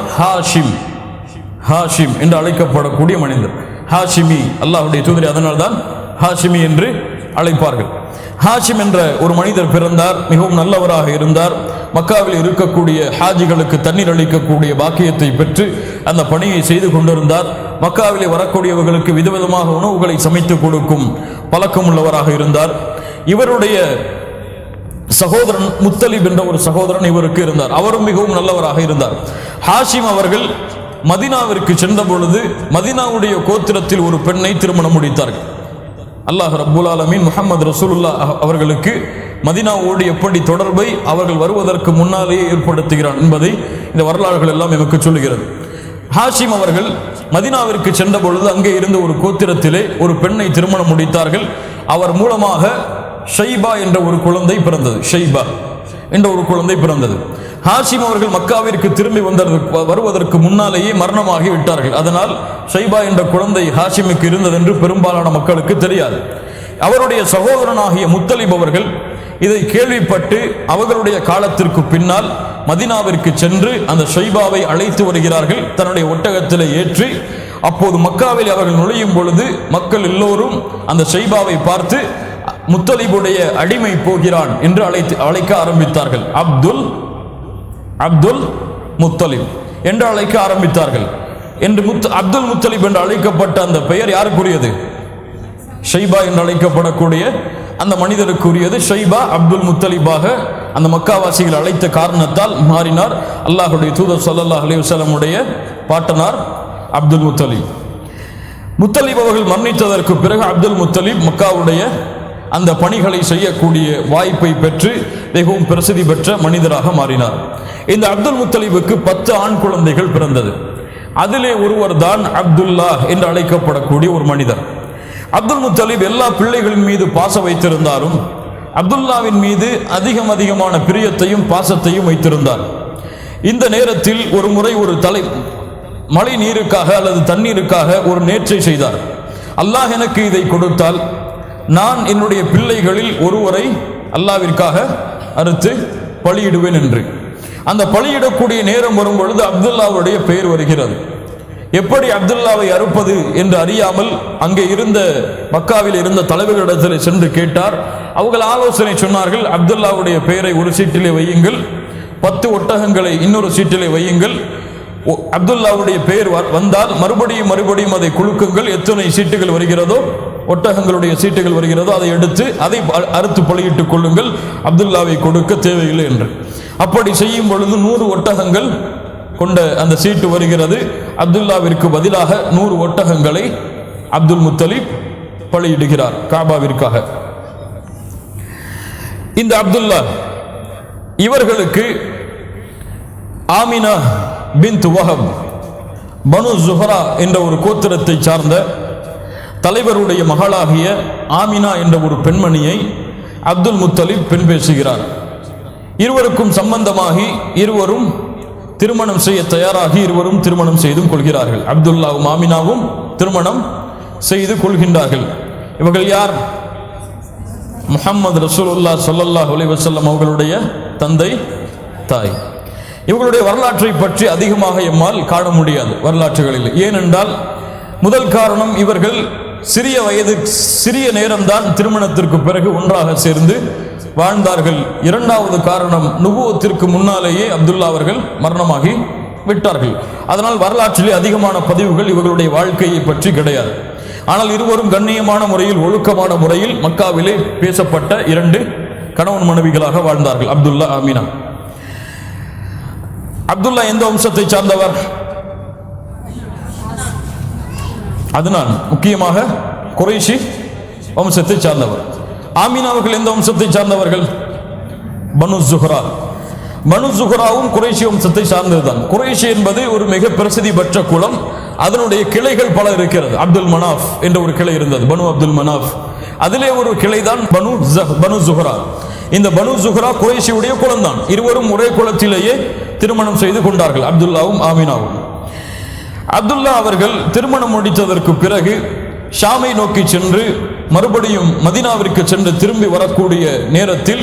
ஹாஷிம் என்று அழைக்கப்படக்கூடிய மனிதர். ஹாஷிமி, அல்லாஹ்வுடைய தூதர் அதனால் தான் ஹாஷிமி என்று அழைப்பார்கள். ஹாஷிம் என்ற ஒரு மனிதர் பிறந்தார். மிகவும் நல்லவராக இருந்தார். மக்காவில் இருக்கக்கூடிய ஹாஜிகளுக்கு தண்ணீர் அளிக்கக்கூடிய பாக்கியத்தை பெற்று அந்த பணியை செய்து கொண்டிருந்தார். மக்காவிலே வரக்கூடியவர்களுக்கு விதவிதமாக உணவுகளை சமைத்து கொடுக்கும் பழக்கம் உள்ளவராக இருந்தார். இவருடைய சகோதரன் முத்தலிப் என்ற ஒரு சகோதரன் இவருக்கு இருந்தார். அவரும் மிகவும் நல்லவராக இருந்தார். ஹாஷிம் அவர்கள் மதீனாவிற்கு சென்ற பொழுது மதீனாவுடைய கோத்திரத்தில் ஒரு பெண்ணை திருமணம் முடித்தார்கள். அல்லாஹ் ரப்புல் ஆலமீன் முஹம்மது ரசூலுல்லாஹ் அவர்களுக்கு மதீனாவோடு எப்படி தொடர்பை அவர்கள் வருவதற்கு முன்னாலேயே ஏற்படுத்துகிறான் என்பதை இந்த வரலாறுகள் எல்லாம் நமக்கு சொல்லுகிறது. ஹாஷிம் அவர்கள் மதீனாவிற்கு சென்ற பொழுது அங்கே இருந்த ஒரு கோத்திரத்திலே ஒரு பெண்ணை திருமணம் முடித்தார்கள். அவர் மூலமாக ஷைபா என்ற ஒரு குழந்தை பிறந்தது. ஷைபா என்ற ஒரு குழந்தை பிறந்தது. ஹாஷிம் அவர்கள் மக்காவிற்கு திரும்பி வருவதற்கு முன்னாலேயே மரணமாகி விட்டார்கள். அதனால் ஷைபா என்ற குழந்தை ஹாஷிமுக்கு இருந்தது என்று பெரும்பாலான மக்களுக்கு தெரியாது. அவருடைய சகோதரனாகிய முத்தலிப் அவர்கள் இதை கேள்விப்பட்டு அவர்களுடைய காலத்திற்கு பின்னால் மதீனாவிற்கு சென்று அந்த ஷைபாவை அழைத்து வருகிறார்கள். தன்னுடைய ஒட்டகத்திலே ஏற்றி அப்போது மக்காவில் அவர்கள் நுழையும் பொழுது மக்கள் எல்லோரும் அந்த ஷைபாவை பார்த்து முத்தலிபுடைய அடிமை போகிறான் என்று அழைக்க ஆரம்பித்தார்கள். அப்துல் முத்தலிப் என்று அழைக்க ஆரம்பித்தார்கள். என்று அப்துல் முத்தலிப் என்று அழைக்கப்பட்ட அந்த பெயர் யாருக்குரியது? ஷைபா என்று அழைக்கப்படக்கூடிய அந்த மனிதருக்குரியது. ஷைபா அப்துல் முத்தலிபாக அந்த மக்காவாசிகள் அழைத்த காரணத்தால் மாறினார். அல்லாஹுடைய தூதர் ஸல்லல்லாஹு அலைஹி வஸல்லம் உடைய பாட்டனார் அப்துல் முத்தலிப். முத்தலிப் அவர்கள் மரணித்ததற்கு பிறகு அப்துல் முத்தலிப் மக்காவுடைய அந்த பணிகளை செய்யக்கூடிய வாய்ப்பை பெற்று மிகவும் பிரசித்தி பெற்ற மனிதராக மாறினார். இந்த அப்துல் முத்தலிபுக்கு 10 ஆண் குழந்தைகள் பிறந்தது. அதிலே ஒருவர் தான் அப்துல்லா என்று அழைக்கப்படக்கூடிய ஒரு மனிதர். அப்துல் முத்தலிப் எல்லா பிள்ளைகளின் மீது பாசம் வைத்திருந்தாலும் அப்துல்லாவின் மீது அதிகமான பிரியத்தையும் பாசத்தையும் வைத்திருந்தார். இந்த நேரத்தில் ஒரு முறை ஒரு மழை நீருக்காக அல்லது தண்ணீருக்காக ஒரு நேர்ச்சை செய்தார். அல்லாஹ் எனக்கு இதை கொடுத்தால் நான் என்னுடைய பிள்ளைகளில் ஒருவரை அல்லாவிற்காக அறுத்து பலியிடுவேன் என்று. அந்த பலியிடக்கூடிய நேரம் வரும் பொழுது அப்துல்லாவுடைய பெயர் வருகிறது. எப்படி அப்துல்லாவை அறுப்பது என்று அறியாமல் அங்கே இருந்த மக்காவில் இருந்த தலைவர்களிடத்தில் சென்று கேட்டார். அவர்கள் ஆலோசனை சொன்னார்கள். அப்துல்லாவுடைய பெயரை ஒரு சீட்டிலே வையுங்கள், 10 ஒட்டகங்களை இன்னொரு சீட்டிலே வையுங்கள். அப்துல்லாவுடைய பெயர் வந்தால் மறுபடியும் அதை குலுக்குங்கள். எத்தனை சீட்டுகள் வருகிறதோ, ஒட்டகங்களுடைய சீட்டுகள் வருகிறதோ அதை எடுத்து அதை அறுத்து பலியிட்டுக் கொள்ளுங்கள். அப்துல்லாவை கொடுக்க தேவையில்லை என்று. அப்படி செய்யும் பொழுது 100 ஒட்டகங்கள் கொண்ட அந்த சீட்டு வருகிறது. அப்துல்லாவிற்கு பதிலாக 100 ஒட்டகங்களை அப்துல் முத்தலிப் பலியிடுகிறார் காபாவிற்காக. இந்த அப்துல்லா இவர்களுக்கு ஆமினா பின்த் வஹப் பனு ஜுஹரா என்ற ஒரு கோத்திரத்தை சார்ந்த தலைவருடைய மகளாகிய ஆமினா என்ற ஒரு பெண்மணியை அப்துல் முத்தலிப் பெண் பேசுகிறார். இருவருக்கும் சம்பந்தமாகி இருவரும் திருமணம் செய்ய தயாராகி இருவரும் திருமணம் செய்தும் கொள்கிறார்கள். அப்துல்லாவும் ஆமினாவும் திருமணம் செய்து கொள்கின்றார்கள். இவர்கள் யார்? முஹம்மது ரசூலுல்லாஹ் ஸல்லல்லாஹு அலைஹி வஸல்லம் அவர்களுடைய தந்தை தாய். இவர்களுடைய வரலாற்றை பற்றி அதிகமாக எம்மால் காண முடியாது வரலாற்றுகளில். ஏனென்றால் முதல் காரணம், இவர்கள் சிறிய நேரம்தான் திருமணத்திற்கு பிறகு ஒன்றாக சேர்ந்து வாழ்ந்தார்கள். இரண்டாவது காரணம், நுபுவத்திற்கு முன்னாலேயே அப்துல்லா அவர்கள் மரணமாகி விட்டார்கள். அதனால் வரலாற்றிலே அதிகமான பதிவுகள் இவர்களுடைய வாழ்க்கையை பற்றி கிடையாது. ஆனால் இருவரும் கண்ணியமான முறையில், ஒழுக்கமான முறையில் மக்காவிலே பேசப்பட்ட 2 கணவன் மனைவிகளாக வாழ்ந்தார்கள். அப்துல்லா, ஆமினா. அப்துல்லா எந்த வம்சத்தை சார்ந்தவர்? அதுதான் முக்கியமாக குறைஷி வம்சத்தை சார்ந்தவர். ஆமினா அவர்கள் எந்த வம்சத்தை சார்ந்தவர்கள்? பனு ஜுஹரா. பனு ஜுஹராவும் குறைஷி வம்சத்தை சார்ந்ததுதான். குறைஷி என்பது ஒரு மிக பிரசித்தி பெற்ற குலம். அதனுடைய கிளைகள் பல இருக்கிறது. அப்துல் மனாஃப் என்ற ஒரு கிளை இருந்தது, பனு அப்துல் மனாஃப். அதிலே ஒரு கிளை தான் பனு ஜுஹரா. இந்த பனு ஜுஹரா குறைஷியுடைய குலம் தான். இருவரும் ஒரே குலத்திலேயே திருமணம் செய்து கொண்டார்கள், அப்துல்லாவும் ஆமினாவும். அப்துல்லா அவர்கள் திருமணம் முடித்ததற்கு பிறகு ஷாமை நோக்கி சென்று மறுபடியும் மதீனாவிற்கு சென்று திரும்பி வரக்கூடிய நேரத்தில்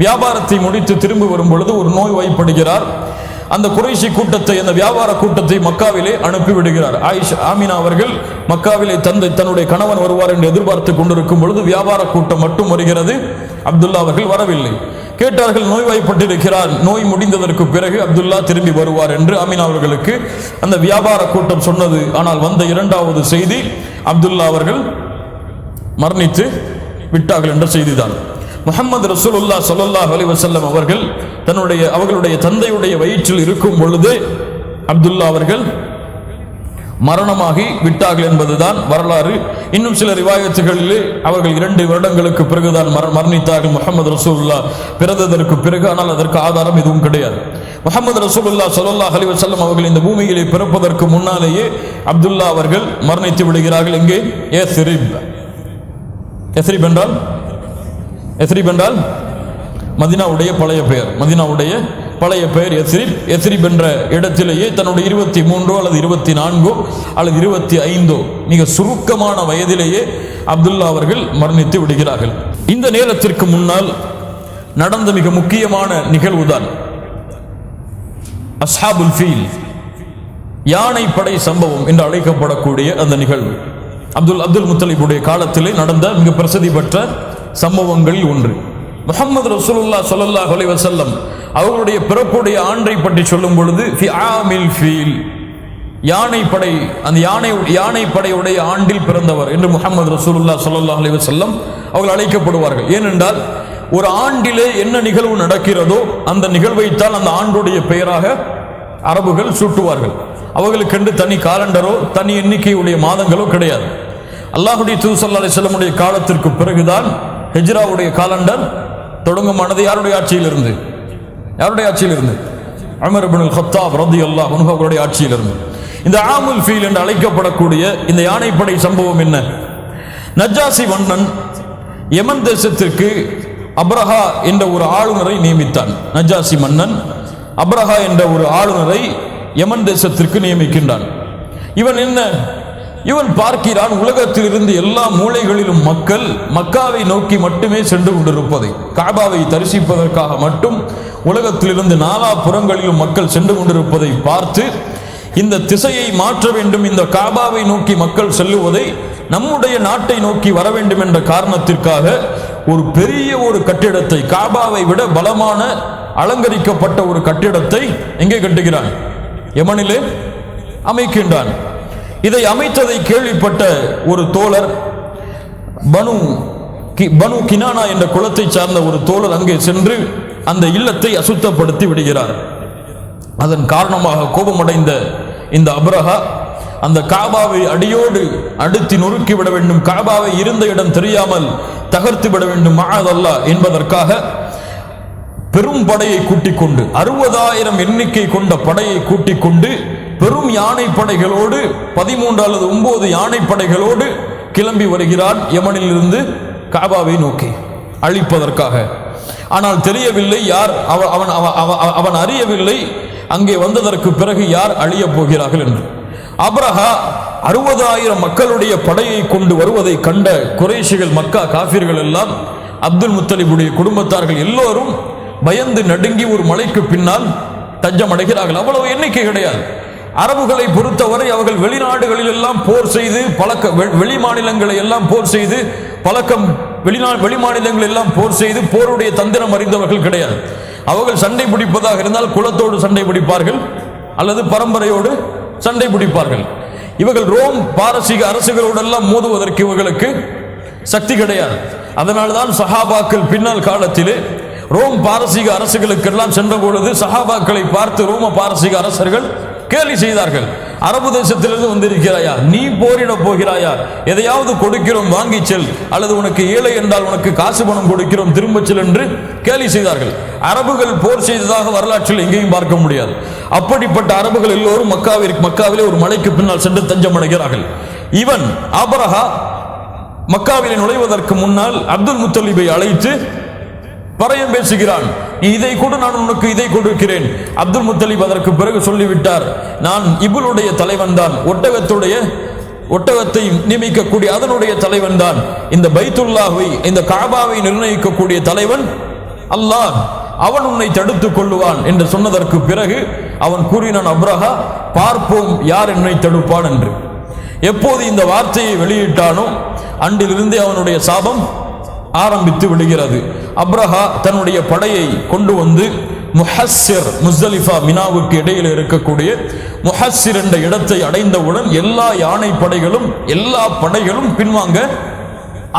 வியாபாரத்தை முடித்து திரும்பி வரும் பொழுது ஒரு நோய் வாய்ப்படுகிறார். அந்த குறைஷி கூட்டத்தை, அந்த வியாபார கூட்டத்தை மக்காவிலே அனுப்பிவிடுகிறார். ஆமினா அவர்கள் மக்காவிலே தன்னுடைய கணவன் வருவார் என்று எதிர்பார்த்து கொண்டிருக்கும் பொழுது வியாபார கூட்டம் மட்டும் வருகிறது. அப்துல்லா அவர்கள் வரவில்லை. கேட்டார்கள், நோய்வாய்ப்பட்டிருக்கிறார், நோய் முடிந்ததற்கு பிறகு அப்துல்லா திரும்பி வருவார் என்று ஆமினா அவர்களுக்கு அந்த வியாபார கூட்டம் சொன்னது. ஆனால் வந்த இரண்டாவது செய்தி, அப்துல்லா அவர்கள் மரணித்து விட்டார்கள் என்ற செய்திதான். முஹம்மது ரசூலுல்லாஹ் ஸல்லல்லாஹு அலைஹி வஸல்லம் அவர்கள் அவர்களுடைய தந்தையுடைய வயிற்றில் இருக்கும் பொழுது அப்துல்லா அவர்கள் மரணமாகி விட்டார்கள் என்பதுதான் வரலாறு. இன்னும் சில ரிவாயத்துகளிலே அவர்கள் 2 வருடங்களுக்கு பிறகுதான் மரணித்தார்கள் முஹம்மது ரசூலுல்லாஹ் பிறந்ததற்கு பிறகு. ஆனால் அதற்கு ஆதாரம் எதுவும் கிடையாது. முஹம்மது ரசூலுல்லாஹ் ஸல்லல்லாஹு அலைஹி வஸல்லம் அவர்கள் இந்த பூமியிலே பிறப்பதற்கு முன்னாலேயே அப்துல்லா அவர்கள் மரணித்து விடுகிறார்கள். எங்கே? எஸ்ரிப் என்றால் மதீனாவுடைய பழைய பெயர். மதீனாவுடைய பழைய பெயர் எஸ்ரிப். எஸ்ரிப் என்ற இடத்திலேயே தன்னுடைய 23 அல்லது 24 அல்லது 25 மிக சுருக்கமான வயதிலேயே அப்துல்லா அவர்கள் மரணித்து விடுகிறார்கள். இந்த நேரத்திற்கு முன்னால் நடந்த மிக முக்கியமான நிகழ்வுதான் அஸ்ஹாபுல் ஃபீல், யானை படை சம்பவம் என்று அழைக்கப்படக்கூடிய அந்த நிகழ்வு. அப்துல் முத்தலிபுடைய காலத்திலே நடந்த மிக பிரசித்தி பெற்ற சம்பவங்களில் ஒன்று. முஹம்மது ரசூலுல்லாஹ் ஸல்லல்லாஹு அலைஹி வஸல்லம் அவர்களுடைய பிறப்புடைய ஆண்டை பற்றி சொல்லும் பொழுது யானைப்படை, அந்த யானைப்படையுடைய ஆண்டில் பிறந்தவர் என்று முஹம்மது ரசூலுல்லாஹ் ஸல்லல்லாஹு அலைஹி வஸல்லம் அவர்கள் அழைக்கப்படுவார்கள். ஏனென்றால் ஒரு ஆண்டிலே என்ன நிகழ்வு நடக்கிறதோ அந்த நிகழ்வைத்தான் அந்த ஆண்டுடைய பெயராக அரபுகள் சூட்டுவார்கள். அவர்களுக்கென்று தனி காலண்டரோ தனி எண்ணிக்கையுடைய மாதங்களோ கிடையாது. அல்லாஹ்வுடைய தூதர் ஸல்லல்லாஹு அலைஹி வஸல்லம் காலத்திற்கு பிறகுதான் ஹிஜ்ராவுடைய காலண்டர் தொடங்கமானது. யாருடைய ஆட்சியிலிருந்து? உமர் இப்னுல் கத்தாப் ரலியல்லாஹு அன்ஹு அவருடைய ஆட்சியிலிருந்து. இந்த ஆமுல் ஃபீல் என்று அழைக்கப்படக்கூடிய இந்த யானைப்படை சம்பவம் என்ன? நஜ்ஜாசி மன்னன் யமன் தேசத்திற்கு அப்ரஹா என்ற ஒரு ஆளுநரை நியமித்தான். நஜ்ஜாசி மன்னன் அப்ரஹா என்ற ஒரு ஆளுநரை யமன் தேசத்திற்கு நியமிக்கின்றான். இவன் பார்க்கிறான், உலகத்தில் இருந்து எல்லா மூலைகளிலும் மக்கள் மக்காவை நோக்கி மட்டுமே சென்று கொண்டிருப்பதை, காபாவை தரிசிப்பதற்காக மட்டும் உலகத்திலிருந்து நாலா புறங்களிலும் மக்கள் சென்று கொண்டிருப்பதை பார்த்து இந்த திசையை மாற்ற வேண்டும், இந்த காபாவை நோக்கி மக்கள் செல்லுவதை நம்முடைய நாட்டை நோக்கி வர வேண்டும் என்ற காரணத்திற்காக ஒரு பெரிய ஒரு கட்டிடத்தை, காபாவை விட பலமான அலங்கரிக்கப்பட்ட ஒரு கட்டிடத்தை எங்கே கட்டுகிறான்? யமனிலே அமைக்கின்றான். இதை அமைத்ததை கேள்விப்பட்ட ஒரு தோழர், பனு கினானா என்ற குலத்தை சார்ந்த ஒரு தோழர் அங்கே சென்று அந்த இல்லத்தை அசுத்தப்படுத்தி விடுகிறார். அதன் காரணமாக கோபமடைந்த இந்த அப்ரஹா அந்த காபாவை அடியோடு அடித்து நொறுக்கி விட வேண்டும், காபாவை இருந்த இடம் தெரியாமல் தகர்த்து விட வேண்டும் மஅதல்லாஹ் என்பதற்காக பெரும் படையை கூட்டிக் கொண்டு 60,000 எண்ணிக்கை கொண்ட படையை கூட்டிக் கொண்டு பெரும் யானை படைகளோடு 13 அல்லது 9 யானை படைகளோடு கிளம்பி வருகிறான் யமனில் இருந்து காபாவை நோக்கி அழிப்பதற்காக. ஆனால் தெரியவில்லை யார், அவன் அறியவில்லை அங்கே வந்ததற்கு பிறகு யார் அழியப் போகிறார்கள் என்று. அப்ரஹா 60,000 மக்களுடைய படையை கொண்டு வருவதை கண்ட குறைஷிகள், மக்கா காஃபிர்கள் எல்லாம், அப்துல் முத்தலிபுடைய குடும்பத்தார்கள் எல்லோரும் பயந்து நடுங்கி ஒரு மலைக்கு பின்னால் தஞ்சம் அடைகிறார்கள். அவ்வளவு எண்ணிக்கை கிடையாது. அரபுகளை பொறுத்தவரை அவர்கள் வெளிநாடுகளில் எல்லாம் போர் செய்து வெளி மாநிலங்களை எல்லாம் போர் செய்து பழக்கம், வெளி மாநிலங்கள் எல்லாம் போர் செய்து போருடைய தந்திரம் அறிந்தவர்கள் கிடையாது. அவர்கள் சண்டை பிடிப்பதாக இருந்தால் குலத்தோடு சண்டை பிடிப்பார்கள் அல்லது பரம்பரையோடு சண்டை பிடிப்பார்கள். இவர்கள் ரோம் பாரசீக அரசுகளோடெல்லாம் மோதுவதற்கு இவர்களுக்கு சக்தி கிடையாது. அதனால்தான் சஹாபாக்கள் பின்னால் காலத்திலே ரோம் பாரசீக அரசுகளுக்கெல்லாம் சென்ற பொழுது சஹாபாக்களை பார்த்து ரோம பாரசீக அரசர்கள் கேலி செய்தார்கள். அரபு தேசத்திலிருந்து வந்திருக்கிறாயா, நீ போரிட போகிறாயா, எதையாவது கொடுக்கிறோம் வாங்கி செல், அல்லது உனக்கு ஏழை என்றால் உனக்கு காசு பணம் கொடுக்கிறோம் திரும்ப செல் என்று கேலி செய்தார்கள். அரபுகள் போர் செய்ததாக வரலாற்றில் எங்கேயும் பார்க்க முடியாது. அப்படிப்பட்ட அரபுகள் எல்லோரும் மக்காவிலே ஒரு மலைக்கு பின்னால் சென்று தஞ்சம் அடைகிறார்கள். இவன் அப்ரஹா மக்காவிலே நுழைவதற்கு முன்னால் அப்துல் முத்தலிபை அழைத்து பறையம் பேசுகிறான். இதை கொடு, நான் உனக்கு இதை கொடுக்கிறேன். அப்துல் முத்தலிப் அதற்கு பிறகு சொல்லிவிட்டார், நான் இப்னுடைய தலைவன் தான், ஒட்டகத்தை நியமிக்கக்கூடிய அதனுடைய தலைவன் தான், இந்த பைத்துல்லாஹை, இந்த காபாவை நிர்ணயிக்கக்கூடிய தலைவன் அல்லாஹ், அவன் உன்னை தடுத்துக் கொள்ளுவான் என்று சொன்னதற்கு பிறகு அவன் கூறினான், அப்ரஹா, பார்ப்போம் யார் என்னை தடுப்பான் என்று. எப்போது இந்த வார்த்தையை வெளியிட்டானோ அன்றிலிருந்தே அவனுடைய சாபம் ஆரம்பித்து விடுகிறது. அப்ரஹா தன்னுடைய படையை கொண்டு வந்து முஹஸ்ஸிர், முஸ்தலிஃபா மினாவுக்கு இடையில் இருக்கக்கூடிய முஹஸ்ஸிர் என்ற இடத்தை அடைந்தவுடன் எல்லா யானை படைகளும் எல்லா படைகளும் பின்வாங்க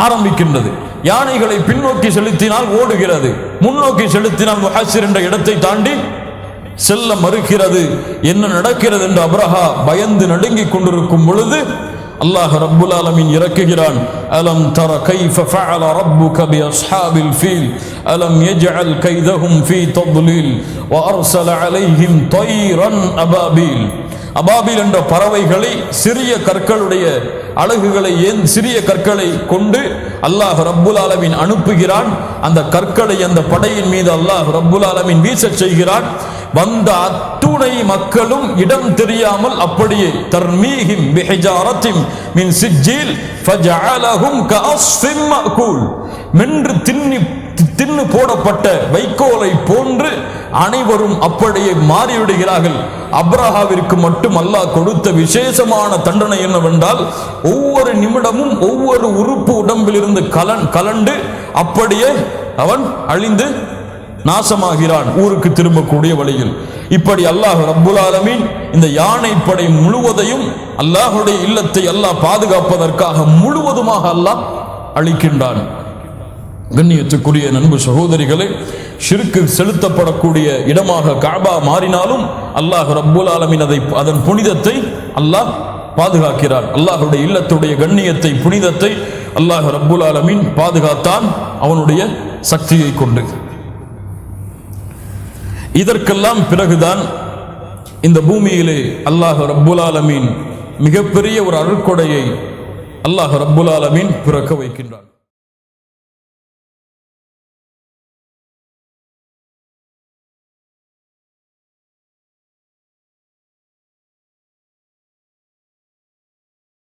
ஆரம்பிக்கின்றது. யானைகளை பின்னோக்கி செலுத்தினால் ஓடுகிறது, முன்னோக்கி செலுத்தினால் முஹஸ்ஸிர் என்ற இடத்தை தாண்டி செல்ல மறுக்கிறது. என்ன நடக்கிறது என்று அப்ரஹா பயந்து நடுங்கிக் கொண்டிருக்கும் பொழுது அல்லாஹ் ரப்புல் ஆலமீன் இறக்குகிறான், அலம் தர கைஃப ஃபஅல ரப்புக பி அஸ்ஹாபில் ஃபீல் அலம் யஜ்அல் கைதஹும் ஃபீ தضلீல் வ அர்ஸல அலைஹிம் தைரன் அபாபீல். அபாபீல் என்ற பறவைகளை சிறிய கற்களுடைய அலகுகளை சிறிய கற்களை கொண்டு அல்லாஹ் ரப்புல் ஆலமீன் அனுப்புகிறான். அந்த கற்களை அந்த படையின் மீது அல்லாஹ் ரப்புல் ஆலமீன் வீசச் செய்கிறான். வந்த அத்துணை மக்களும் இடம் தெரியாமல் அப்படியே தர்மீஹிம் பிஹிஜாரத்தின் மின் சிஜ்ஜீல் ஃபஜஅலஹும் கஅஸ்ஃபின் மஅகூல், மென்று தின்னு போடப்பட்ட வைக்கோலை போன்று அனைவரும் அப்படியே மாறிவிடுகிறார்கள். அப்ரஹாவிற்கு மட்டும் அல்லாஹ் கொடுத்த விசேஷமான தண்டனை என்னவென்றால், ஒவ்வொரு நிமிடமும் ஒவ்வொரு உறுப்பு உடம்பிலிருந்து கலண்டு அப்படியே அவன் அழிந்து நாசமாகிறான் ஊருக்கு திரும்பக்கூடிய வழியில். இப்படி அல்லாஹ் ரப்புல் ஆலமீன் இந்த யானை படை முழுவதையும் அல்லாஹுடைய இல்லத்தை அல்லாஹ் பாதுகாப்பதற்காக முழுவதுமாக அல்லாஹ் அழிக்கின்றான். கண்ணியத்துக்குரிய நண்பு சகோதரிகளே, ஷிர்க்கு செலுத்தப்படக்கூடிய இடமாக கஅபா மாறினாலும் அல்லாஹ் ரப்புல் ஆலமீன் அதன் புனிதத்தை அல்லாஹ் பாதுகாக்கிறான். அல்லாஹுடைய இல்லத்துடைய கண்ணியத்தை, புனிதத்தை அல்லாஹ் ரப்புல் ஆலமீன் பாதுகாத்தான் அவனுடைய சக்தியை கொண்டு. இதற்கெல்லாம் பிறகுதான் இந்த பூமியிலே அல்லாஹ் ரப்புல் ஆலமீன் மிகப்பெரிய ஒரு அருட்கொடையை அல்லாஹ் ரப்புல் ஆலமீன் பிறக்க வைக்கின்றான்.